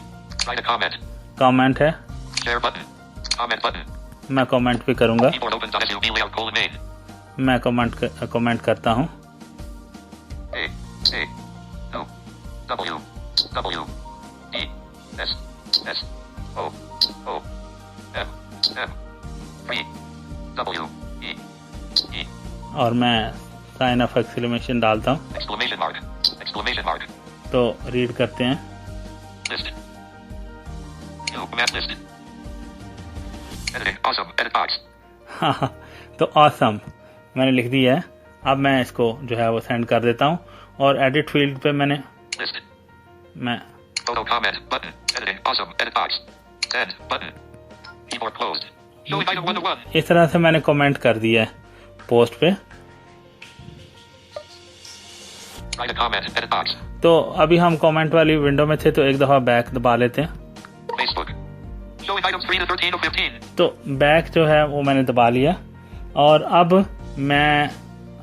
Write a comment. Comment है। Share button. Comment button. मैं कमेंट भी करूंगा। Keyboard opens.sub layout colon main. मैं कमेंट करता हूँ। A. O. W. W. E. S. S. O. O. M. M. 3. W. E. E. और मैं sign of exclamation डालता हूँ Exclamation mark. Exclamation mark. तो रीड करते हैं। List. New command list. Editing. Awesome. Edit box. हाँ, तो ऑसम मैंने लिख दिया है। अब मैं इसको जो है वो सेंड कर देता हूँ और एडिट फील्ड पे मैंने List. मैं Photo comment button. Editing. Awesome. Edit box. Send button. Keyboard closed. Showing item 1 to 1. इस तरह से मैंने कमेंट कर दिया है पोस्ट पे। Write a comment. Edit box. तो अभी हम कमेंट वाली विंडो में थे तो एक दफा बैक दबा लेते हैं। Facebook. Showing items 3 to 13 of 15. तो बैक जो है वो मैंने दबा लिया और अब मैं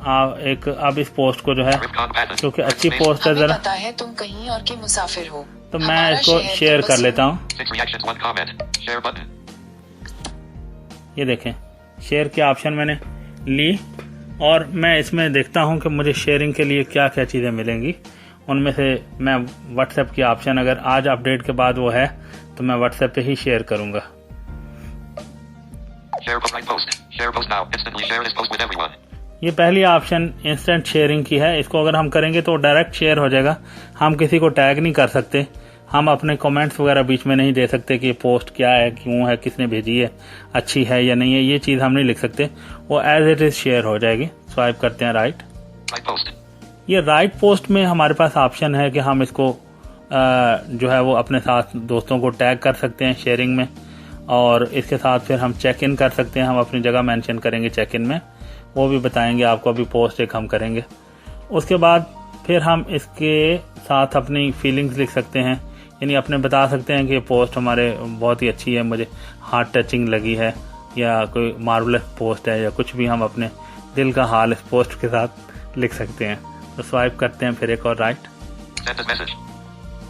अब इस पोस्ट को जो है Ripcon Patton. क्योंकि अच्छी पोस्ट है हमें जरा पता है तुम कहीं और के मुसाफिर हो। तो मैं हमारा इसको शहर शेयर तो कर बस लेता हूँ। 6 reactions, 1 comment. Share button. ये देखें शेयर की ऑप्शन मैंने ली और मैं इसमें देखता हूँ कि मुझे शेयरिंग के लिए क्या क्या चीज़ें मिलेंगी। उनमें से मैं व्हाट्सएप की ऑप्शन अगर आज अपडेट के बाद वो है तो मैं व्हाट्सएप पे ही शेयर करूँगा। Share post. Right post. Share post now. Instantly share this post with everyone. ये पहली ऑप्शन इंस्टेंट शेयरिंग की है। इसको अगर हम करेंगे तो डायरेक्ट शेयर हो जाएगा। हम किसी को टैग नहीं कर सकते। हम अपने कमेंट्स वगैरह बीच में नहीं दे सकते कि ये पोस्ट क्या है, क्यों है, किसने भेजी है, अच्छी है या नहीं है। ये चीज़ हम नहीं लिख सकते। वो एज इट इज शेयर हो जाएगी। स्वाइप करते हैं राइट। Right post. ये राइट पोस्ट में हमारे पास ऑप्शन है कि हम इसको जो है वो अपने साथ दोस्तों को टैग कर सकते हैं शेयरिंग में और इसके साथ फिर हम चेक इन कर सकते हैं। हम अपनी जगह मेंशन करेंगे चेक इन में, वो भी बताएंगे आपको। अभी पोस्ट एक हम करेंगे। उसके बाद फिर हम इसके साथ अपनी फीलिंग्स लिख सकते हैं, यानी अपने बता सकते हैं कि ये पोस्ट हमारे बहुत ही अच्छी है, मुझे हार्ट टचिंग लगी है या कोई मार्वलस पोस्ट है या कुछ भी। हम अपने दिल का हाल इस पोस्ट के साथ लिख सकते हैं। तो स्वाइप करते हैं फिर एक और right. Send as message.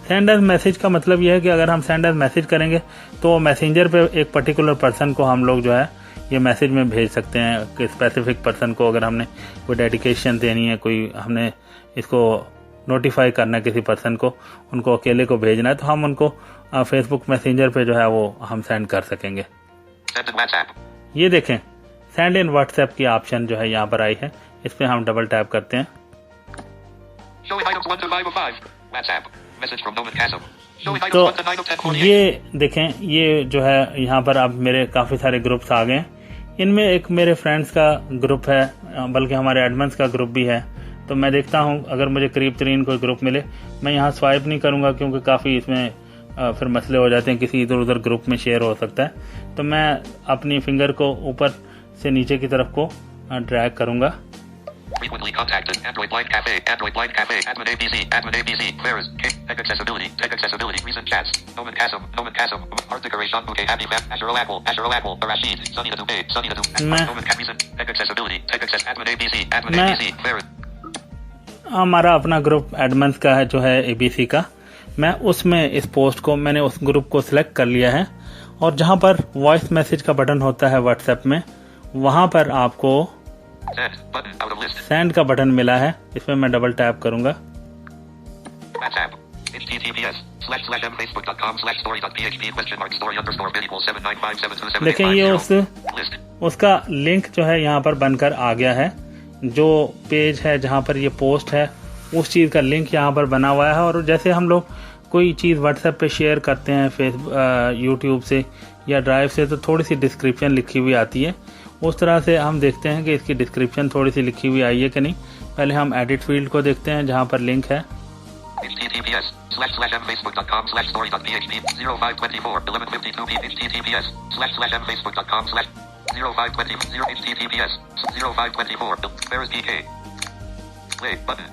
Send as message का मतलब यह है कि अगर हम सेंड एज मैसेज करेंगे तो मैसेंजर पे एक पर्टिकुलर पर्सन को हम लोग जो है ये मैसेज में भेज सकते हैं कि स्पेसिफिक पर्सन को अगर हमने कोई डेडिकेशन देनी है, कोई हमने इसको नोटिफाई करना है किसी पर्सन को, उनको अकेले को भेजना है तो हम उनको फेसबुक मैसेंजर पे जो है वो हम सेंड कर सकेंगे। Send in WhatsApp. ये देखें सेंड इन व्हाट्सएप की ऑप्शन जो है यहाँ पर आई है। इस पर हम डबल टैप करते हैं। Showing items 1 to 5 of 5. WhatsApp. Message from Noman Chasm. Showing items तो 1 to 9 of 10. 48. ये देखें ये जो है यहाँ पर अब मेरे काफ़ी सारे ग्रुप्स आ गए हैं। इनमें एक मेरे फ्रेंड्स का ग्रुप है, बल्कि हमारे एडमन्स का ग्रुप भी है। तो मैं देखता हूँ अगर मुझे करीब तरीन कोई ग्रुप मिले, मैं यहाँ स्वाइप नहीं करूँगा क्योंकि काफ़ी इसमें फिर मसले हो जाते हैं, किसी इधर उधर ग्रुप में शेयर हो सकता है। तो मैं अपनी फिंगर को ऊपर से नीचे की तरफ को ड्रैग करूँगा। Frequently contacted. Android Blind Cafe. Android Blind Cafe. Admin ABC. Admin ABC. Claire's. Tech Accessibility. Tech Accessibility. Recent chats. Noman Chasm. Noman Chasm. Art Decoration. Bouquet. Happy Map. Azure Apple. Azure Apple. Rashid. Sunny the Dubay. Sunny the Dubay. Noman Cat. Recent. Tech Accessibility. Tech Access. Admin ABC. Admin ABC. Claire's. हमारा अपना group एडमन्स का है जो है ABC का। मैं उसमें इस पोस्ट को मैंने उस ग्रुप को सिलेक्ट कर लिया है और जहां पर वॉइस मैसेज का बटन होता है व्हाट्सएप में, वहां पर आपको Send. Button. Out of list. Send का बटन मिला है। इसमें मैं डबल टैप करूंगा। WhatsApp. https://facebook.com/story.php?story_bid equals 7957278. देखें ये List. उसका लिंक जो है यहाँ पर बनकर आ गया है। जो पेज है जहाँ पर ये पोस्ट है उस चीज़ का लिंक यहाँ पर बना हुआ है। और जैसे हम लोग कोई चीज़ व्हाट्सएप पे शेयर करते हैं यूट्यूब से या ड्राइव से, तो थोड़ी सी डिस्क्रिप्शन लिखी हुई आती है। उस तरह से हम देखते हैं कि इसकी डिस्क्रिप्शन थोड़ी सी लिखी हुई आई है कि नहीं। पहले हम एडिट फील्ड को देखते हैं जहाँ पर लिंक है। https://mfacebook.com/story.php 0524 1152 p https://mfacebook.com/0520 https 0524 where is PK play button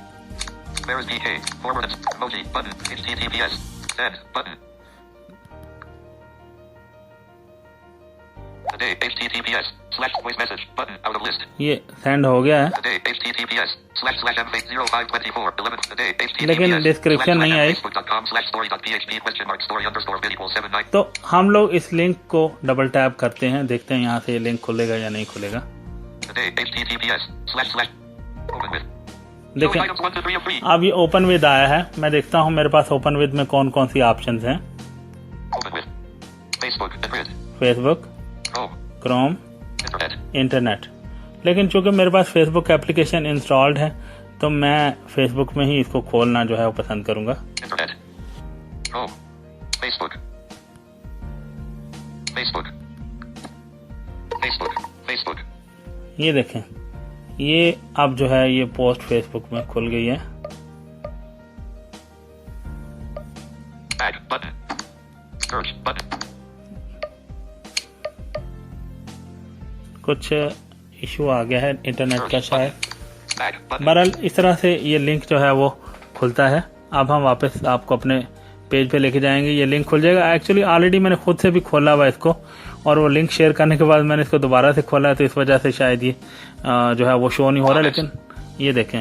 where is PK forward emoji button https send button today https/voice message button out of list ये सेंड हो गया है, today https://mface 0524 11 today लेकिन डिस्क्रिप्शन नहीं आई। https://story.php ? तो हम लोग इस लिंक को डबल टैप करते हैं, देखते हैं यहाँ से ये लिंक खुलेगा या नहीं खुलेगा। देखें अब ये ओपन विद आया है। मैं देखता हूँ मेरे पास ओपन विद में कौन कौन सी ऑप्शंस हैं। Facebook, Chrome, internet. लेकिन चूंकि मेरे पास फेसबुक एप्लीकेशन इंस्टॉल्ड है तो मैं फेसबुक में ही इसको खोलना जो है वो पसंद करूंगा। ये देखें, ये अब जो है ये पोस्ट फेसबुक में खुल गई है। कुछ इशू आ गया है इंटरनेट का शायद। बहरहाल इस तरह से ये लिंक जो है वो खुलता है। अब हम वापस आपको अपने पेज पे लेके जाएंगे, ये लिंक खुल जाएगा। एक्चुअली ऑलरेडी मैंने खुद से भी खोला हुआ इसको, और वो लिंक शेयर करने के बाद मैंने इसको दोबारा से खोला है, तो इस वजह से शायद ये जो है वो शो नहीं हो रहा। लेकिन ये देखें,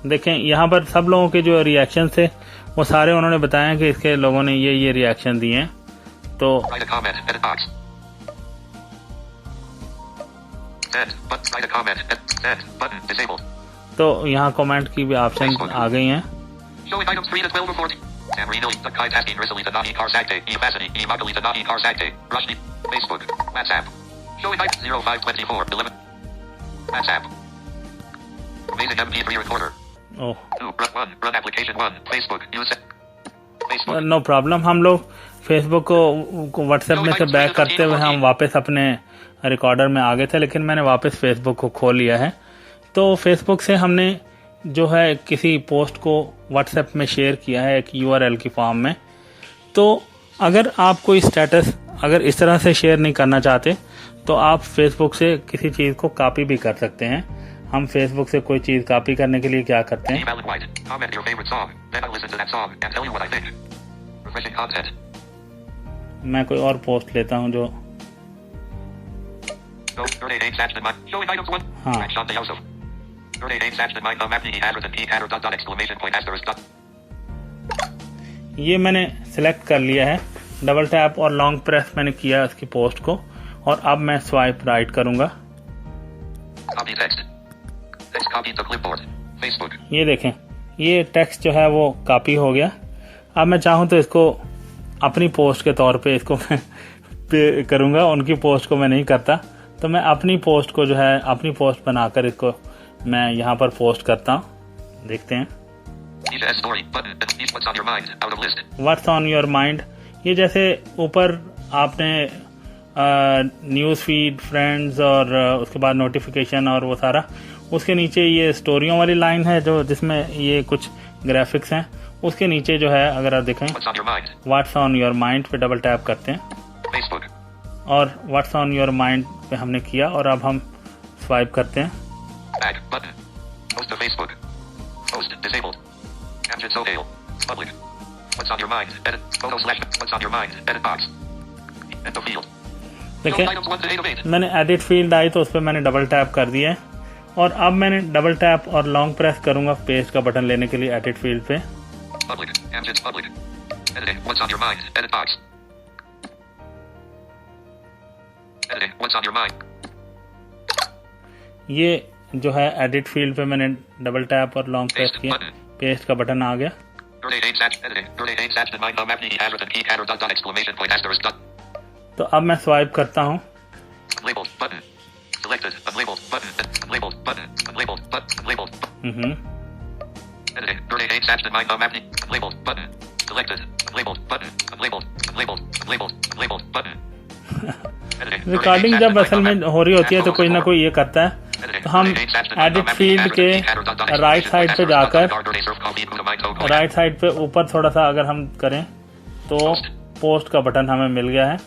देखें यहाँ पर सब लोगों के जो रिएक्शन थे वो सारे उन्होंने बताया कि इसके लोगों ने ये रिएक्शन दिए हैं। तो यहाँ कमेंट की भी ऑप्शन आ गई हैं। No problem. हम लोग फेसबुक को व्हाट्सएप में से बैक करते हुए हम वापस अपने रिकॉर्डर में आ गए थे, लेकिन मैंने वापस फेसबुक को खोल लिया है। तो फेसबुक से हमने जो है किसी पोस्ट को व्हाट्सएप में शेयर किया है एक URL की फॉर्म में। तो अगर आप कोई स्टेटस अगर इस तरह से शेयर नहीं करना चाहते तो आप फेसबुक से किसी चीज़ को कॉपी भी कर सकते हैं। हम फेसबुक से कोई चीज़ कॉपी करने के लिए क्या करते हैं, मैं कोई और पोस्ट लेता हूं जो ये मैंने सिलेक्ट कर लिया है। डबल टैप और लॉन्ग प्रेस मैंने किया उसकी पोस्ट को, और अब मैं स्वाइप राइट करूंगा। ये देखें, ये टेक्स्ट जो है वो कॉपी हो गया। अब मैं चाहूं तो इसको अपनी पोस्ट के तौर पे इसको मैं पे करूंगा, उनकी पोस्ट को मैं नहीं करता। तो मैं अपनी पोस्ट को जो है अपनी पोस्ट बनाकर इसको मैं यहाँ पर पोस्ट करता हूँ। देखते हैं व्हाट्स ऑन योर माइंड। ये जैसे ऊपर आपने न्यूज़ फीड, फ्रेंड्स और उसके बाद नोटिफिकेशन और वो सारा, उसके नीचे ये स्टोरियों वाली लाइन है जो जिसमें ये कुछ ग्राफिक्स हैं। उसके नीचे जो है अगर आप देखें व्हाट्स ऑन योर माइंड पे डबल टैप करते हैं Facebook. और व्हाट्स ऑन योर माइंड पे हमने किया, और अब हम स्वाइप करते हैं। Back button. Post to Facebook. Post disabled. Caption so hail. Public. What's on your mind? Edit. Photo slash. What's on your mind? Edit box. Enter field. देखिए Items 1 to 8 of 8. मैंने एडिट फील्ड आई तो उस पर मैंने double tap कर दिया है, और अब मैंने डबल टैप और लॉन्ग प्रेस करूंगा पेस्ट का बटन लेने के लिए एडिट फील्ड पे। Public. Captions public. Editing. What's on your mind? Edit box. Editing. What's on your mind? ये जो है एडिट फील्ड पे मैंने डबल टैप और लॉन्ग प्रेस किया, पेस्ट का बटन आ गया। तो अब मैं स्वाइप करता हूँ। Unlabeled button. Selected. Unlabeled button. Unlabeled button. Unlabeled button. Unlabeled. Editing. Birthday date matched in my thumb apnea. Unlabeled button. Selected. Unlabeled button. Unlabeled. Unlabeled. Unlabeled. Unlabeled button. Editing. Recording जब असल में हो रही होती है तो कोई ना कोई ये करता है। तो हम एडिट फील्ड के राइट साइड पे जाकर राइट साइड पे ऊपर थोड़ा सा अगर हम करें तो पोस्ट का बटन हमें मिल गया है।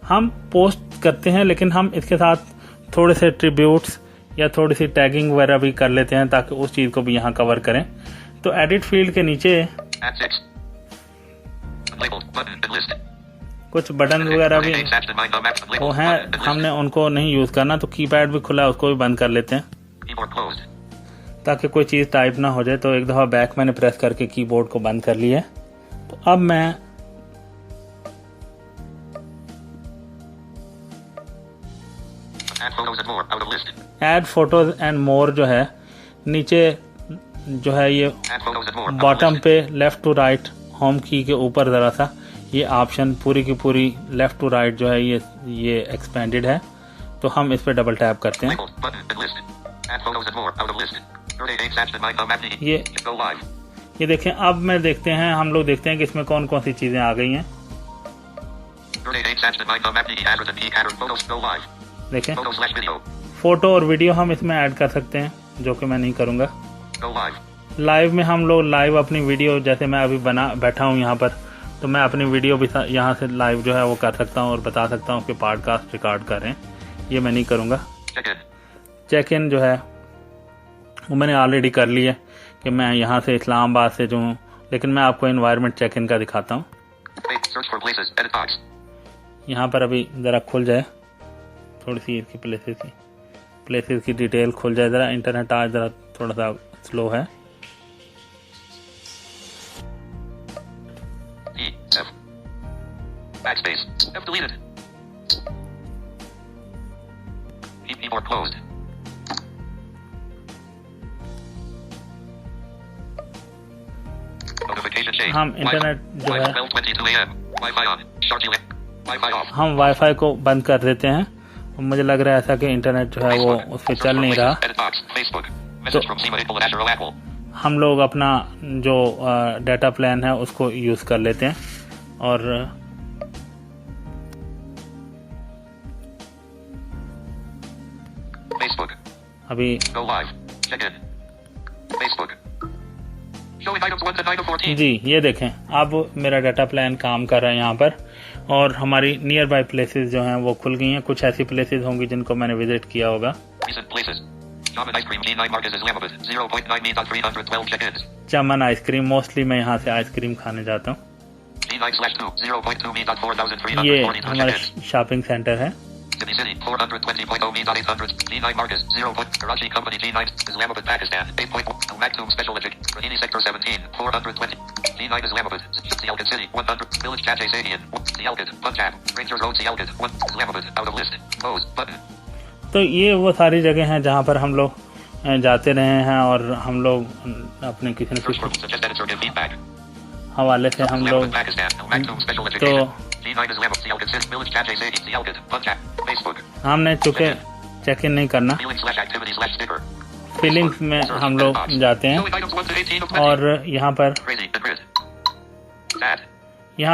हम पोस्ट करते हैं लेकिन हम इसके साथ थोड़े से ट्रिब्यूट्स या थोड़ी सी टैगिंग वगैरह भी कर लेते हैं ताकि उस चीज को भी यहाँ कवर करें। तो एडिट फील्ड के नीचे कुछ बटन वगैरह भी वो हैं, हमने उनको नहीं यूज करना, तो कीपैड भी खुला है उसको भी बंद कर लेते हैं ताकि कोई चीज टाइप ना हो जाए। तो एक दफा बैक मैंने प्रेस करके कीबोर्ड को बंद कर लिया है। तो अब मैं एड फोटोज एंड मोर जो है नीचे जो है ये बॉटम पे लेफ्ट टू राइट होम की के ऊपर जरा सा ये ऑप्शन पूरी की पूरी लेफ्ट टू राइट जो है ये एक्सपेंडेड है। तो हम इस पे डबल टैप करते हैं। ये देखें, अब मैं देखते हैं, हम लोग देखते हैं कि इसमें कौन कौन सी चीजें आ गई हैं। देखें, फोटो और वीडियो हम इसमें ऐड कर सकते हैं, जो कि मैं नहीं करूंगा। लाइव में हम लोग लाइव अपनी वीडियो, जैसे मैं अभी बैठा हूँ यहाँ पर, तो मैं अपनी वीडियो भी यहाँ से लाइव जो है वो कर सकता हूँ और बता सकता हूँ कि पॉडकास्ट रिकॉर्ड करें। ये मैं नहीं करूंगा। चेक इन जो है वो मैंने ऑलरेडी कर लिया कि मैं यहाँ से इस्लामाबाद से जो हूँ, लेकिन मैं आपको एनवायरनमेंट चेक इन का दिखाता हूँ। यहाँ पर अभी जरा खुल जाए, थोड़ी सी इसकी प्लेसेस की डिटेल खुल जाए जरा। इंटरनेट आज जरा थोड़ा सा स्लो है। Backspace. F deleted. Keyboard closed. Notification change. हम इंटरनेट जो है 12:22 a.m. Wi-Fi on. Wi-Fi off. हम वाईफाई को बंद कर देते हैं। मुझे लग रहा है ऐसा कि इंटरनेट जो है वो उस पर चल नहीं रहा। तो हम लोग अपना जो डाटा प्लान है उसको यूज कर लेते हैं और Facebook. अभी Go live. Check in. Facebook. Showing items 1 to 9 of 14. जी ये देखें, अब मेरा डाटा प्लान काम कर रहा है यहाँ पर और हमारी नियर बाय प्लेसेस जो हैं वो खुल गई हैं। कुछ ऐसी प्लेसेस होंगी जिनको मैंने विजिट किया होगा। Recent places. Chaman ice cream D9 Marcus Islamabad 0.9 me 312 check-ins. चमन आइसक्रीम, मोस्टली मैं यहाँ से आइसक्रीम खाने जाता हूँ। D9/2 0.2 me 4342. ये हमारा शॉपिंग सेंटर है। Sydney City 420.0 me 800. D9 Marcus 0. Karachi Company D9 Islamabad Pakistan 8.1 Maktoum Special District Rahini Sector 17 420. D9 Islamabad Sialkot City 100 Village Chache Sadian Sialkot Punjab Rangers Road Sialkot 1 Islamabad out of list close button। तो ये वो सारी जगह हैं जहाँ पर हम लोग जाते रहे हैं और हम लोग अपने किसी न किसी हवाले से हम लोग तो हमने चूंकि चेक इन नहीं करना, फीलिंग्स में हम लोग जाते हैं और यहाँ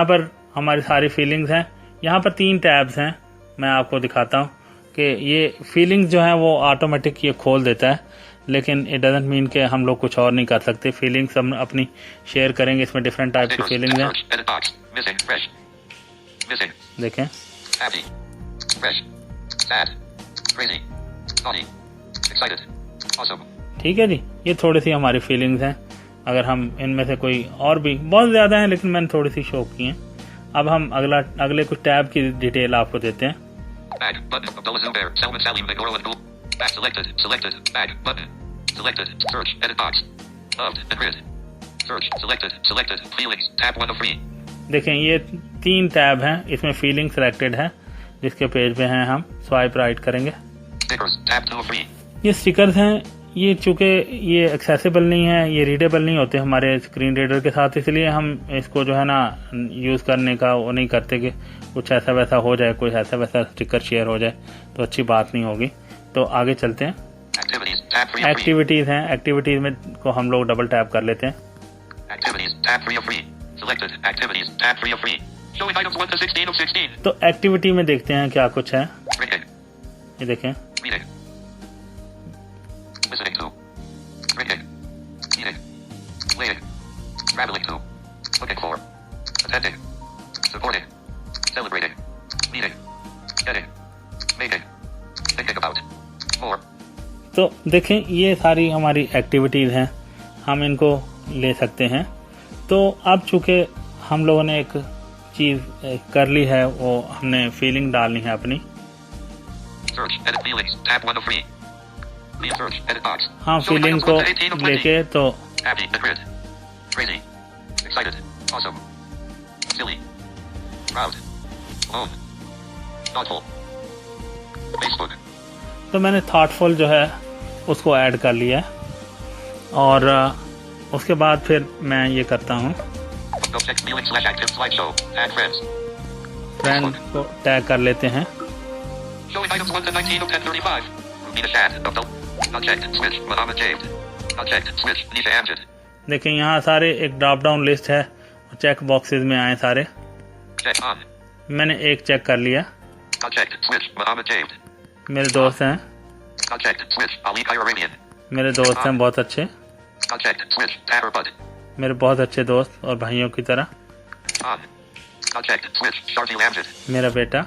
पर हमारी सारी फीलिंग्स हैं। यहाँ पर 3 टैब्स हैं, मैं आपको दिखाता हूँ कि ये फीलिंग्स जो है वो ऑटोमेटिक ये खोल देता है, लेकिन इट डजंट मीन कि हम लोग कुछ और नहीं कर सकते। फीलिंग्स हम अपनी शेयर करेंगे, इसमें डिफरेंट टाइप की फीलिंग्स हैं। देखें, ठीक है जी, ये थोड़ी सी हमारी फीलिंग्स हैं। अगर हम इनमें से कोई और भी, बहुत ज्यादा है लेकिन मैंने थोड़ी सी शो की हैं। अब हम अगले कुछ टैब की डिटेल आपको देते हैं। Back button. Abdullah Zubair. Salman Salim. Megoro and Gul. Back selected. Selected. Back button. Selected. Search. Edit box. Loved. And grid. Search. Selected. Selected. Feelings. Tab 1 of 3. देखें, ये 3 टैब हैं, इसमें फीलिंग सिलेक्टेड है जिसके page पे हैं। हम swipe right करेंगे। Stickers. Tab 2 of 3. ये स्टिकर्स हैं, ये चूँकि ये एक्सेसिबल नहीं है, ये रीडेबल नहीं होते हमारे स्क्रीन रीडर के साथ, इसलिए हम इसको जो है ना यूज़ करने का वो नहीं करते कि कुछ ऐसा वैसा हो जाए, कुछ ऐसा वैसा स्टिकर शेयर हो जाए तो अच्छी बात नहीं होगी। तो आगे चलते हैं। एक्टिविटीज़ हैं, एक्टिविटीज़ में को हम लोग डबल टैप कर लेते हैं। तो एक्टिविटी में देखते हैं क्या कुछ है। ये देखें, listening to, reading, eating, playing, traveling to, looking for, attending, supporting, celebrating, meeting, getting, making, thinking about, more। तो देखें ये सारी हमारी एक्टिविटीज़ हैं, हम इनको ले सकते हैं। तो अब चूँकि हम लोगों ने एक चीज़ कर ली है, वो हमने फीलिंग डालनी है अपनी। Search, edit feelings, tab 1 of 3। हाँ, फीलिंग को लेके तो happy, agreed, crazy, excited, awesome, silly, proud, alone, thoughtful, Facebook। तो मैंने थॉटफुल जो है उसको ऐड कर लिया है और उसके बाद फिर मैं ये करता हूँ, फ्रेंड को टैग कर लेते हैं। देखें यहाँ सारे एक ड्रॉप डाउन लिस्ट है, चेक बॉक्सेस में आए सारे। मैंने एक चेक कर लिया। मेरे दोस्त हैं, मेरे दोस्त हैं बहुत अच्छे, मेरे बहुत अच्छे दोस्त और भाइयों की तरह। मेरा बेटा।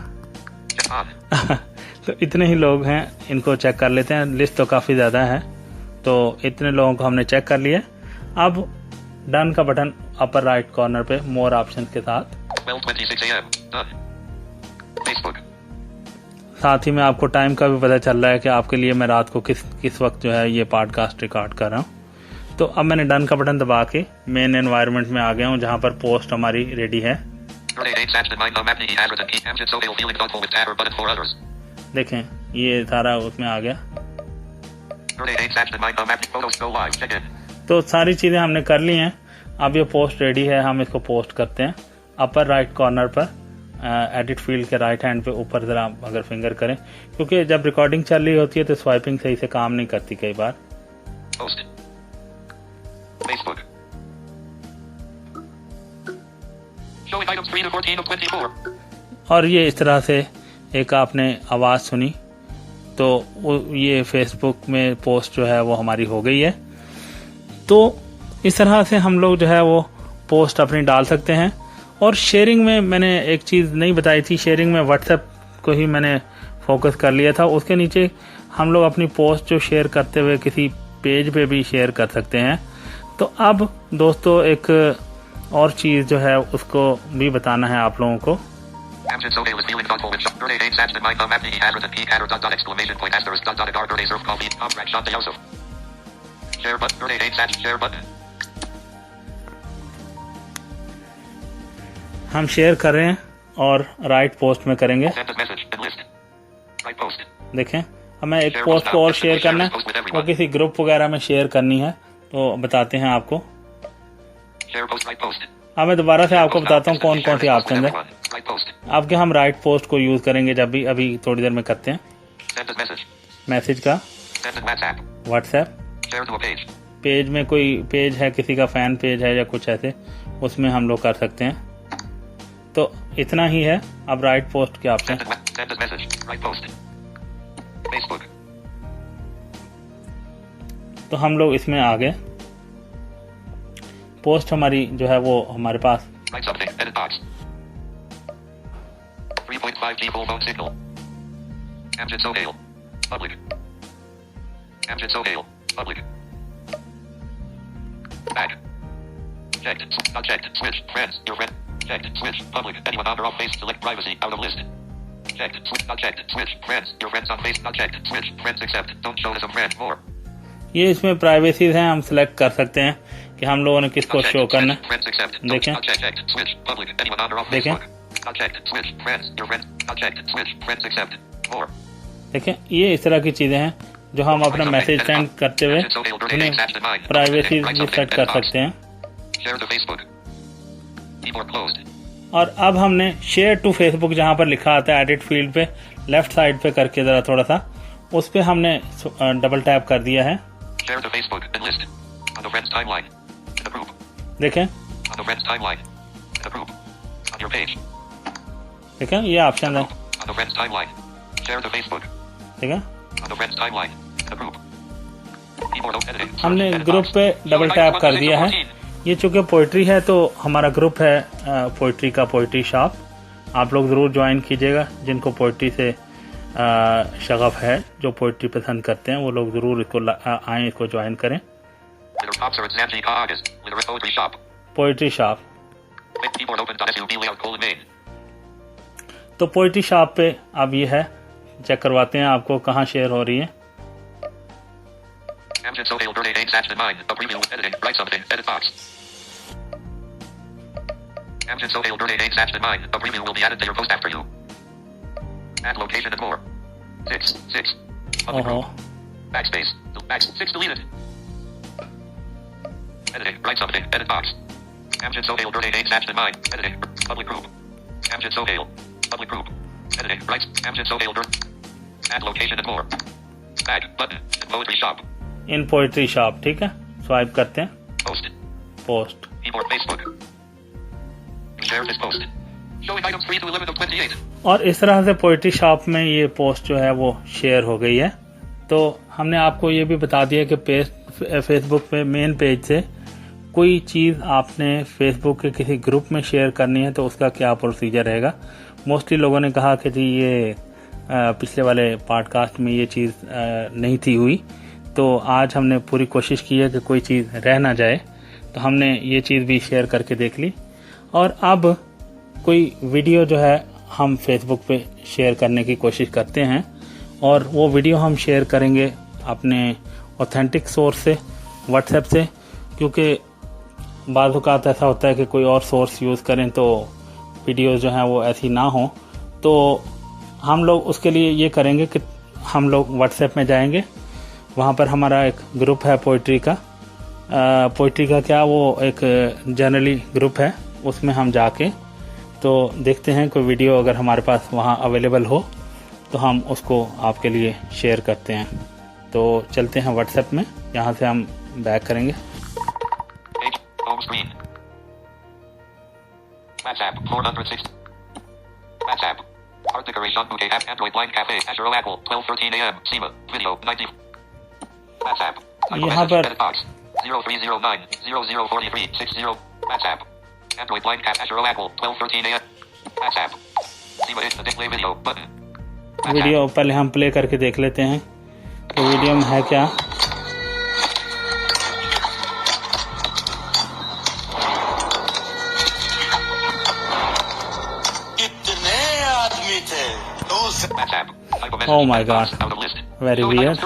तो इतने ही लोग हैं, इनको चेक कर लेते हैं। लिस्ट तो काफ़ी ज़्यादा है, तो इतने लोगों को हमने चेक कर लिया। अब डन का बटन अपर राइट कॉर्नर पे मोर ऑप्शन के साथ। 12:26 AM, done। Facebook। साथ ही में आपको टाइम का भी पता चल रहा है कि आपके लिए मैं रात को किस वक्त जो है ये पॉडकास्ट रिकॉर्ड कर रहा हूँ। तो अब मैंने डन का बटन दबा के मेन एनवायरनमेंट में आ गया हूँ, जहाँ पर पोस्ट हमारी रेडी है। देखें ये सारा उसमें आ गया। तो सारी चीज़ें हमने कर ली हैं। अब ये पोस्ट रेडी है, हम इसको पोस्ट करते हैं। अपर राइट कॉर्नर पर एडिट फील्ड के राइट हैंड पे ऊपर जरा अगर फिंगर करें, क्योंकि जब रिकॉर्डिंग चल रही होती है तो स्वाइपिंग सही से काम नहीं करती कई बार। Post Facebook। Showing items 3 to 14 of 24। और ये इस तरह से एक आपने आवाज़ सुनी, तो ये फेसबुक में पोस्ट जो है वो हमारी हो गई है। तो इस तरह से हम लोग जो है वो पोस्ट अपनी डाल सकते हैं। और शेयरिंग में मैंने एक चीज़ नहीं बताई थी, शेयरिंग में व्हाट्सएप को ही मैंने फोकस कर लिया था। उसके नीचे हम लोग अपनी पोस्ट जो शेयर करते हुए किसी पेज पे भी शेयर कर सकते हैं। तो अब दोस्तों एक और चीज़ जो है उसको भी बताना है आप लोगों को। हम शेयर कर रहे हैं और राइट पोस्ट में करेंगे। देखें, हमें एक पोस्ट को और शेयर करना है और किसी ग्रुप वगैरह में शेयर करनी है, तो बताते हैं आपको। अब मैं दोबारा से आपको बताता हूँ कौन कौन सी ऑप्शन है। अब क्या हम राइट पोस्ट को यूज करेंगे जब भी, अभी थोड़ी देर में करते हैं। मैसेज का, व्हाट्सएप पेज में कोई पेज है, किसी का फैन पेज है या कुछ ऐसे, उसमें हम लोग कर सकते हैं। तो इतना ही है। अब राइट पोस्ट के ऑप्शन, तो हम लोग इसमें आ गए। पोस्ट हमारी जो है वो हमारे पास 3.5G full phone signal। Amgen Sohail, public। Amgen Sohail, public। Back। Checked, not checked, switch, friends, your friend, checked, switch, public, anyone on or off face, select privacy, out of list। Checked, switch, not checked, switch, friends, your friends on face, not checked, switch, friends accept, don't show as a friend, more। ये इसमें privacy है, हम select कर सकते हैं कि हम लोगों ने किसको शो करना है। देखें, देखें, देखें, ये इस तरह की चीजें हैं। जो हम अपना मैसेज सेंड करते हुए उन्हें प्राइवेसी भी सेट कर सकते हैं। Share to Facebook. Keyboard closed. और अब हमने शेयर टू फेसबुक जहां पर लिखा आता है एडिट फील्ड पे लेफ्ट साइड पे करके जरा थोड़ा सा उस पे हमने डबल टैप कर दिया है। Share to Facebook and list. On the friends timeline. In the group. देखें On the friends timeline. In the group. On your page. देखें ये ऑप्शन है। On the friends timeline. Share to Facebook. ठीक है, On the friends timeline. In the group. Keyboard editing. हमने group पे double tap कर दिया है। ये चूंकि पोइट्री है तो हमारा ग्रुप है पोइट्री का, पोइट्री शॉप। आप लोग ज़रूर ज्वाइन कीजिएगा। जिनको पोइट्री से शगफ है, जो पोइट्री पसंद करते हैं, वो लोग ज़रूर इसको आए, इसको ज्वाइन करें। Poetry shop. तो पोइट्री शॉप पे अब ये है, चेक करवाते हैं आपको कहाँ शेयर हो रही है। Amgen Sohail birthday date attached in mind. A preview editing. Write something. Edit box. Amgen Sohail birthday date attached in mind. A preview will be added to your post after you. Add location and more. 6. Public group. Backspace. 6 deleted. Editing. Write something. Edit box. Amgen Sohail birthday date attached in mind. Editing. Public group. Amgen Sohail. Public group. Editing. Write. Amgen Sohail birthday. Add location and more. Tag. Button. In poetry shop. In poetry shop. ठीक है, swipe करते हैं। Post. Keyboard Facebook. Share this post. Showing items 3 to 11 of 28. और इस तरह से poetry shop में ये पोस्ट जो है वो शेयर हो गई है। तो हमने आपको ये भी बता दिया कि फेसबुक पे मेन पेज से कोई चीज़ आपने फेसबुक के किसी ग्रुप में शेयर करनी है तो उसका क्या प्रोसीजर रहेगा। मोस्टली लोगों ने कहा कि जी ये पिछले वाले पॉडकास्ट में ये चीज़ नहीं थी हुई, तो आज हमने पूरी कोशिश की है कि कोई चीज़ रह ना जाए, तो हमने ये चीज़ भी शेयर करके देख ली। और अब कोई वीडियो जो है हम फेसबुक पे शेयर करने की कोशिश करते हैं, और वो वीडियो हम शेयर करेंगे अपने ऑथेंटिक सोर्स से, व्हाट्सएप से, क्योंकि बाज़ औक़ात ऐसा होता है कि कोई और सोर्स यूज़ करें तो वीडियोज़ जो हैं वो ऐसी ना हो। तो हम लोग उसके लिए ये करेंगे कि हम लोग व्हाट्सएप में जाएंगे, वहाँ पर हमारा एक ग्रुप है पोइट्री का। पोइट्री का क्या, वो एक जनरली ग्रुप है, उसमें हम जाके तो देखते हैं कोई वीडियो अगर हमारे पास वहाँ अवेलेबल हो तो हम उसको आपके लिए शेयर करते हैं। तो चलते हैं व्हाट्सएप में, यहाँ से हम बैक करेंगे। Art decoration bouquet app Android blind cafe Azure Apple 12:13 a.m. SEMA video 90. WhatsApp. यहाँ पर 0309 0043 60 WhatsApp. Android blind cafe Azure Apple 12:13 a.m. WhatsApp. SEMA is the display video button. Video पहले हम प्ले करके देख लेते हैं तो वीडियो में है क्या। Oh my God, very weird।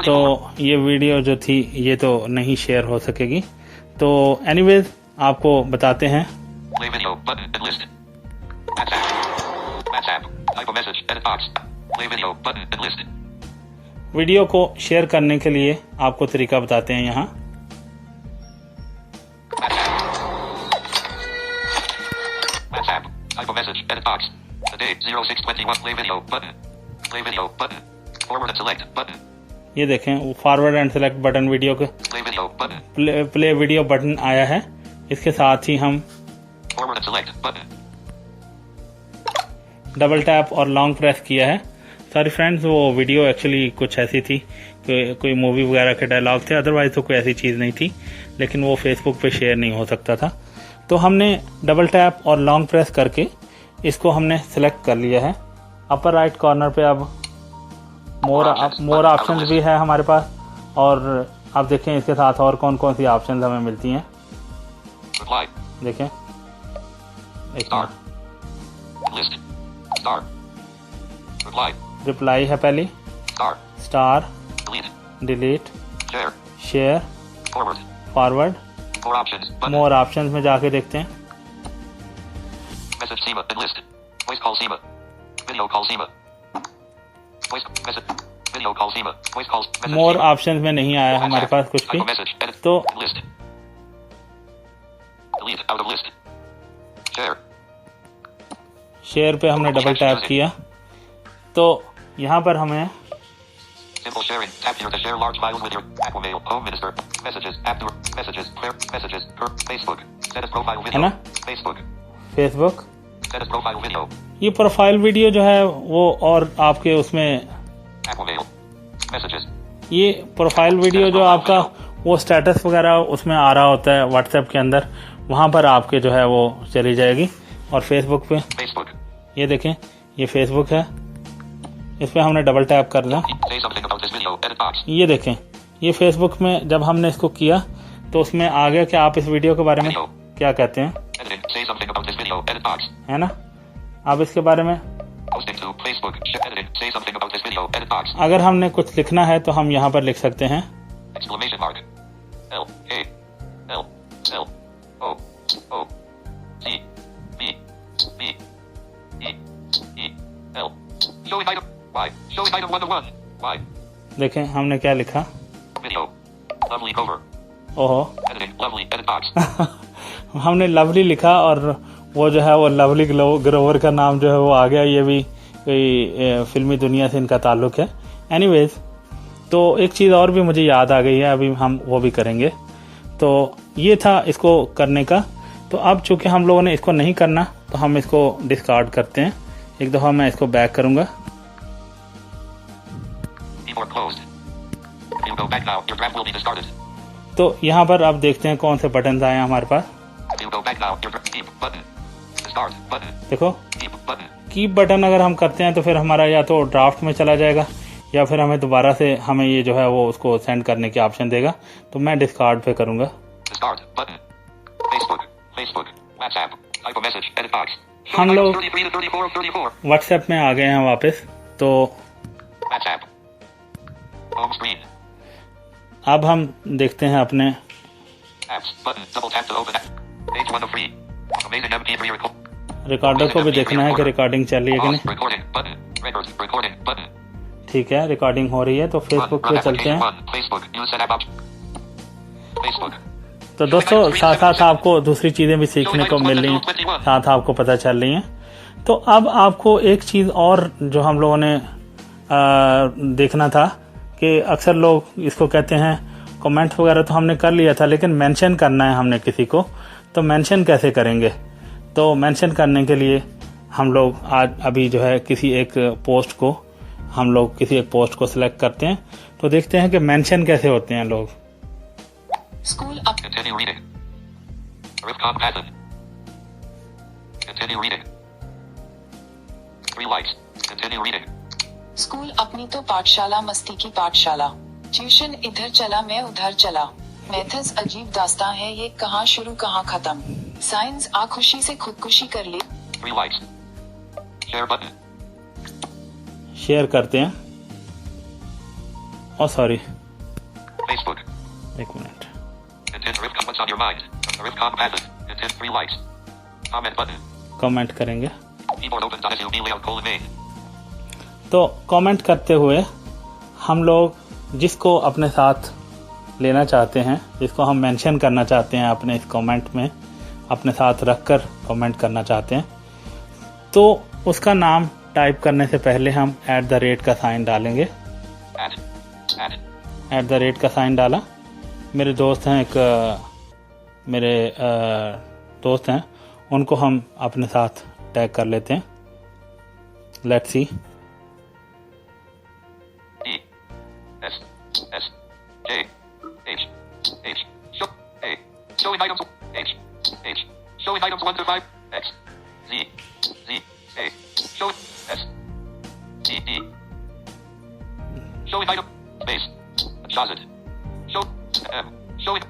तो ये वीडियो जो थी ये तो नहीं शेयर हो सकेगी। तो एनीवेज आपको बताते हैं। वीडियो को शेयर करने के लिए आपको तरीका बताते हैं यहाँ। ये देखें forward and select button, video के प्ले वीडियो बटन आया है। इसके साथ ही हम डबल टैप और लॉन्ग प्रेस किया है। सॉरी फ्रेंड्स, वो वीडियो एक्चुअली कुछ ऐसी थी कि कोई मूवी वगैरह के डायलॉग थे, अदरवाइज तो कोई ऐसी चीज़ नहीं थी, लेकिन वो फेसबुक पे शेयर नहीं हो सकता था। तो हमने डबल टैप और लॉन्ग प्रेस करके इसको हमने सेलेक्ट कर लिया है। अपर राइट कॉर्नर पे अब मोर ऑप्शंस भी है हमारे पास, और आप देखें इसके साथ और कौन कौन सी ऑप्शंस हमें मिलती हैं। देखें रिप्लाई है पहली, star, delete, share, forward, more options में जाके देखते हैं। Message SEMA and list. Voice call SEMA. Video call SEMA. Voice message. Video call Zima. Voice calls. Message more Zima. Option में नहीं आया हमारे WhatsApp. पास कुछ Type भी। a message. Edit. तो List. Delete. Out of list. Share. Share पे हमने double tap किया तो यहाँ पर हमें Simple sharing. Tap here to share large files with your Aquamail. Home Minister. Messages. App Door. Messages. Clear. Messages. Facebook. Set as profile है video. ना, Facebook. Facebook. Set as profile video. ये profile video जो है वो और आपके उसमें Aquamail. Messages. ये प्रोफाइल वीडियो जो आपका वो स्टेटस वगैरह उसमें आ रहा होता है व्हाट्सएप के अंदर, वहाँ पर आपके जो है वो चली जाएगी। और फेसबुक पे Facebook. ये देखें, ये फेसबुक है, इस पर हमने डबल टैप कर दिया। Say something about this video. Edit box. ये देखें, ये फेसबुक में जब हमने इसको किया तो उसमें आ गया कि आप इस वीडियो के बारे में क्या कहते हैं, Editing. Say something about this video. Edit box. है ना। आप इसके बारे में Posting to Facebook. Editing. Say something about this video. Edit box. अगर हमने कुछ लिखना है तो हम यहाँ पर लिख सकते हैं। Exclamation mark. L A L L O O C B B E E L. Showing item Y. Showing item 101 Y. देखें हमने क्या लिखा। Video. Lovely cover. ओहो Editing. Lovely. Edit box. हमने लवली लिखा और वो जो है वो लवली ग्रोवर का नाम जो है वो आ गया। ये भी कोई फिल्मी दुनिया से इनका ताल्लुक है। एनीवेज, तो एक चीज़ और भी मुझे याद आ गई है, अभी हम वो भी करेंगे। तो ये था इसको करने का। तो अब चूंकि हम लोगों ने इसको नहीं करना तो हम इसको डिस्कार्ड करते हैं। एक दफ़ा मैं इसको बैक करूँगा। Keyboard closed. You go back now. Your draft will be discarded. तो यहाँ पर अब देखते हैं कौन से बटन आए हैं हमारे पास। You go back now. Your draft. Keep button. Discard button. देखो, Keep button. कीप बटन अगर हम करते हैं तो फिर हमारा या तो ड्राफ्ट में चला जाएगा या फिर हमें दोबारा से हमें ये जो है वो उसको सेंड करने की ऑप्शन देगा। तो मैं डिस्कार्ड पे करूंगा। Discard button. Facebook. Facebook. WhatsApp. Type a message. Edit box. हम लोग 33 to 34 of 34. व्हाट्सएप में आ गए हैं वापस। तो WhatsApp. Home screen. अब हम देखते हैं अपने Apps. Button. Double tap to open app. Page 1 of 3. Amazing MP3 record. Recorder को भी देखना है कि रिकॉर्डिंग चल रही है कि Pause. नहीं। Recording. Button. Record. Recording. Button. ठीक है, रिकॉर्डिंग हो रही है। तो फेसबुक पे चलते हैं। Facebook. Use an app option. Facebook. तो दोस्तों साथ साथ आपको दूसरी चीज़ें भी सीखने को मिल रही हैं, साथ आपको पता चल रही हैं। तो अब आपको एक चीज़ और जो हम लोगों ने देखना था कि अक्सर लोग इसको कहते हैं कमेंट वगैरह तो हमने कर लिया था, लेकिन मेंशन करना है हमने किसी को। तो मेंशन कैसे करेंगे? तो मेंशन करने के लिए हम लोग आज अभी जो है किसी एक पोस्ट को सिलेक्ट करते हैं। तो देखते हैं कि मेंशन कैसे होते हैं लोग। School up Continue reading. Rifkon Patton. Continue reading. 3 likes. Continue reading. School अपनी तो पाठशाला मस्ती की पाठशाला। ट्यूशन इधर चला मैं उधर चला। मेथड्स अजीब दास्तां है ये, कहाँ शुरू कहाँ खत्म। साइंस आ खुशी से खुदकुशी कर ली। 3 likes. Share button. शेयर करते हैं। Sorry, Facebook. एक minute. Continue Rifkon. What's on your mind? Rifkon Patton. Continue 3 likes. Comment button. Comment करेंगे। Keyboard opens on SUV layout :main. तो कमेंट करते हुए हम लोग जिसको अपने साथ लेना चाहते हैं, जिसको हम मेंशन करना चाहते हैं अपने इस कमेंट में, अपने साथ रखकर कमेंट करना चाहते हैं, तो उसका नाम टाइप करने से पहले हम @ का साइन डालेंगे। @ का साइन डाला। मेरे दोस्त हैं, मेरे दोस्त हैं, उनको हम अपने साथ टैग कर लेते हैं। Let's see. E S S J H H show A showing items H H showing items 1 to 5 X Z Z A show S E E showing item space adjusted show M showing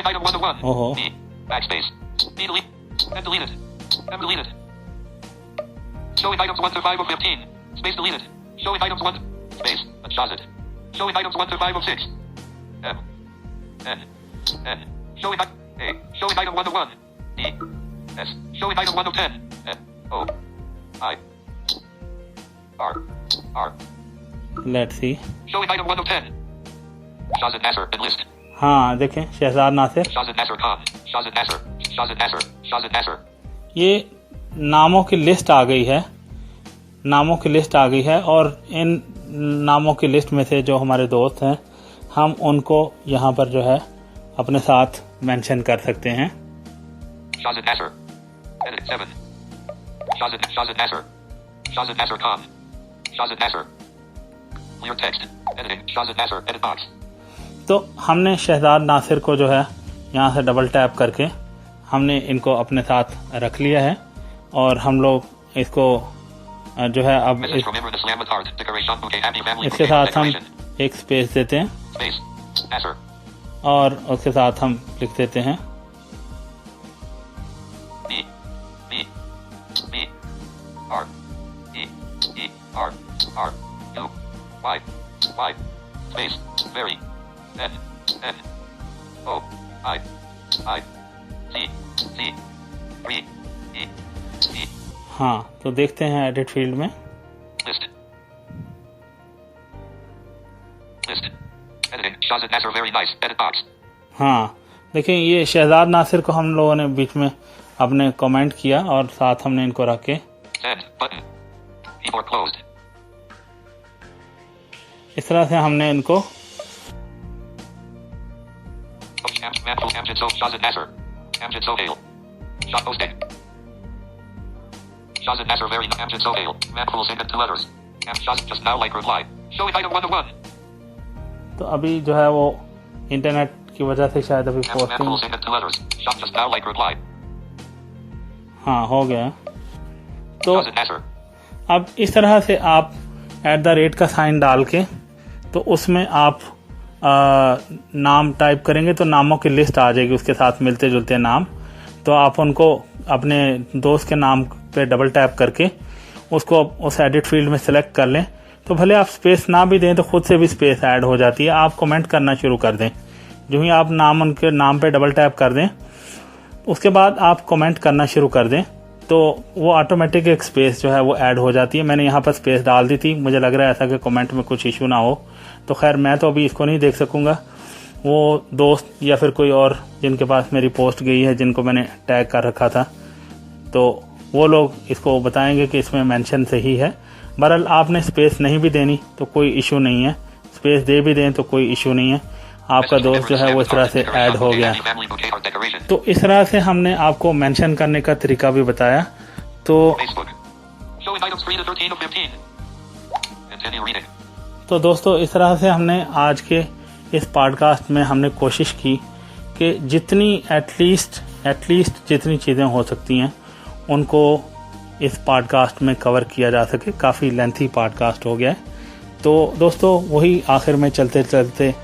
item 1 to 1 ओहो। B backspace B delete and deleted M deleted showing items 1 to 5 of 15 space deleted showing items 1 space adjusted showing items 1 to 5 of 6 M N N showing A showing item 1 to 1 D S showing item 1 to 10 N O I R R let's see. Showing item 1 of 10. Shazad Nasser, enlist. हाँ देखें, Shahzad Nasir, Shazad Nasser Khan. Shazad Nasser. Shazad Nasser. Shazad Nasser. ये नामों की list आ गई है, नामों की list आ गई है। और इन नामों की लिस्ट में से जो हमारे दोस्त हैं, हम उनको यहाँ पर जो है अपने साथ मेंशन कर सकते हैं। Shazad Nasser. Edit 7. Shazad Nasser. Shazad Nasser Khan. Shazad Nasser. Clear text. Editing. Shazad Nasser. Edit box. तो हमने शहजाद नासिर को जो है यहाँ से डबल टैप करके हमने इनको अपने साथ रख लिया है। और हम लोग इसको जो है अब Message from Imran Islam with heart. Decoration bouquet. Happy family. इसके bouquet. साथ हम Decoration. एक स्पेस देते हैं Space. Nasser. और उसके साथ हम लिख देते हैं B. B. B. R. E. E. R. R. U. Y. Y. Space. Very. N. N. O. I. I. C. C. 3. E. E. हाँ। तो देखते हैं एडिट फील्ड में List. List. Editing. Shazad Nasser. Very nice. Edit box. हाँ देखिए, ये शहजाद नासिर को हम लोगों ने बीच में अपने कमेंट किया और साथ हमने इनको रख के Send. Button. Keyboard closed. इस तरह से हमने इनको Amjad Zoh. Shazad Nasser. Amjad Zohail. Shot posting. Shazad Nasser. Very nice. Amjad Zohail. Manful Singh 2 letters. Shazad just now like reply. Showing item 1 of 1. तो अभी जो है वो इंटरनेट की वजह से शायद अभी Manful posting Singh 2 letters. Shot just now like reply. हाँ हो गया। तो Shazad Nasser. अब इस तरह से आप @ का साइन डाल के तो उसमें आप नाम टाइप करेंगे तो नामों की लिस्ट आ जाएगी, उसके साथ मिलते जुलते नाम। तो आप उनको अपने दोस्त के नाम पे डबल टैप करके उसको उस एडिट फील्ड में सेलेक्ट कर लें। तो भले आप स्पेस ना भी दें तो खुद से भी स्पेस ऐड हो जाती है। आप कमेंट करना शुरू कर दें, जो ही आप नाम उनके नाम पे डबल टैप कर दें उसके बाद आप कमेंट करना शुरू कर दें तो वो ऑटोमेटिक एक स्पेस जो है वो ऐड हो जाती है। मैंने यहाँ पर स्पेस डाल दी थी, मुझे लग रहा है ऐसा कि कमेंट में कुछ इशू ना हो। तो खैर मैं तो अभी इसको नहीं देख सकूंगा, वो दोस्त या फिर कोई और जिनके पास मेरी पोस्ट गई है, जिनको मैंने टैग कर रखा था, तो वो लोग इसको बताएंगे कि इसमें मेंशन सही है। बहरहाल आपने स्पेस नहीं भी देनी तो कोई इशू नहीं है, स्पेस दे भी दें तो कोई इशू नहीं है। आपका दोस्त जो है वो इस तरह से ऐड हो गया। तो इस तरह से हमने आपको मेंशन करने का तरीका भी बताया। तो दोस्तों इस तरह से हमने आज के इस पॉडकास्ट में हमने कोशिश की कि जितनी एटलीस्ट जितनी चीज़ें हो सकती हैं उनको इस पॉडकास्ट में कवर किया जा सके। काफ़ी लेंथी पॉडकास्ट हो गया है। तो दोस्तों वही आखिर में चलते चलते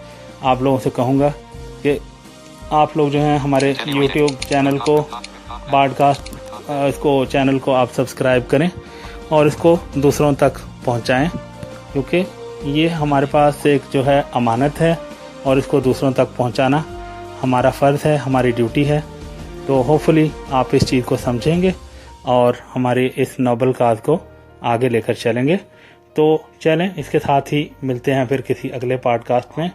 आप लोगों से कहूँगा कि आप लोग जो हैं हमारे YouTube चैनल को पॉडकास्ट इसको चैनल को आप सब्सक्राइब करें और इसको दूसरों तक पहुँचाएं, क्योंकि ये हमारे पास एक जो है अमानत है और इसको दूसरों तक पहुँचाना हमारा फ़र्ज़ है, हमारी ड्यूटी है। तो होपफुली आप इस चीज़ को समझेंगे और हमारे इस नोबल काज को आगे लेकर चलेंगे। तो चलें, इसके साथ ही मिलते हैं फिर किसी अगले पॉडकास्ट में।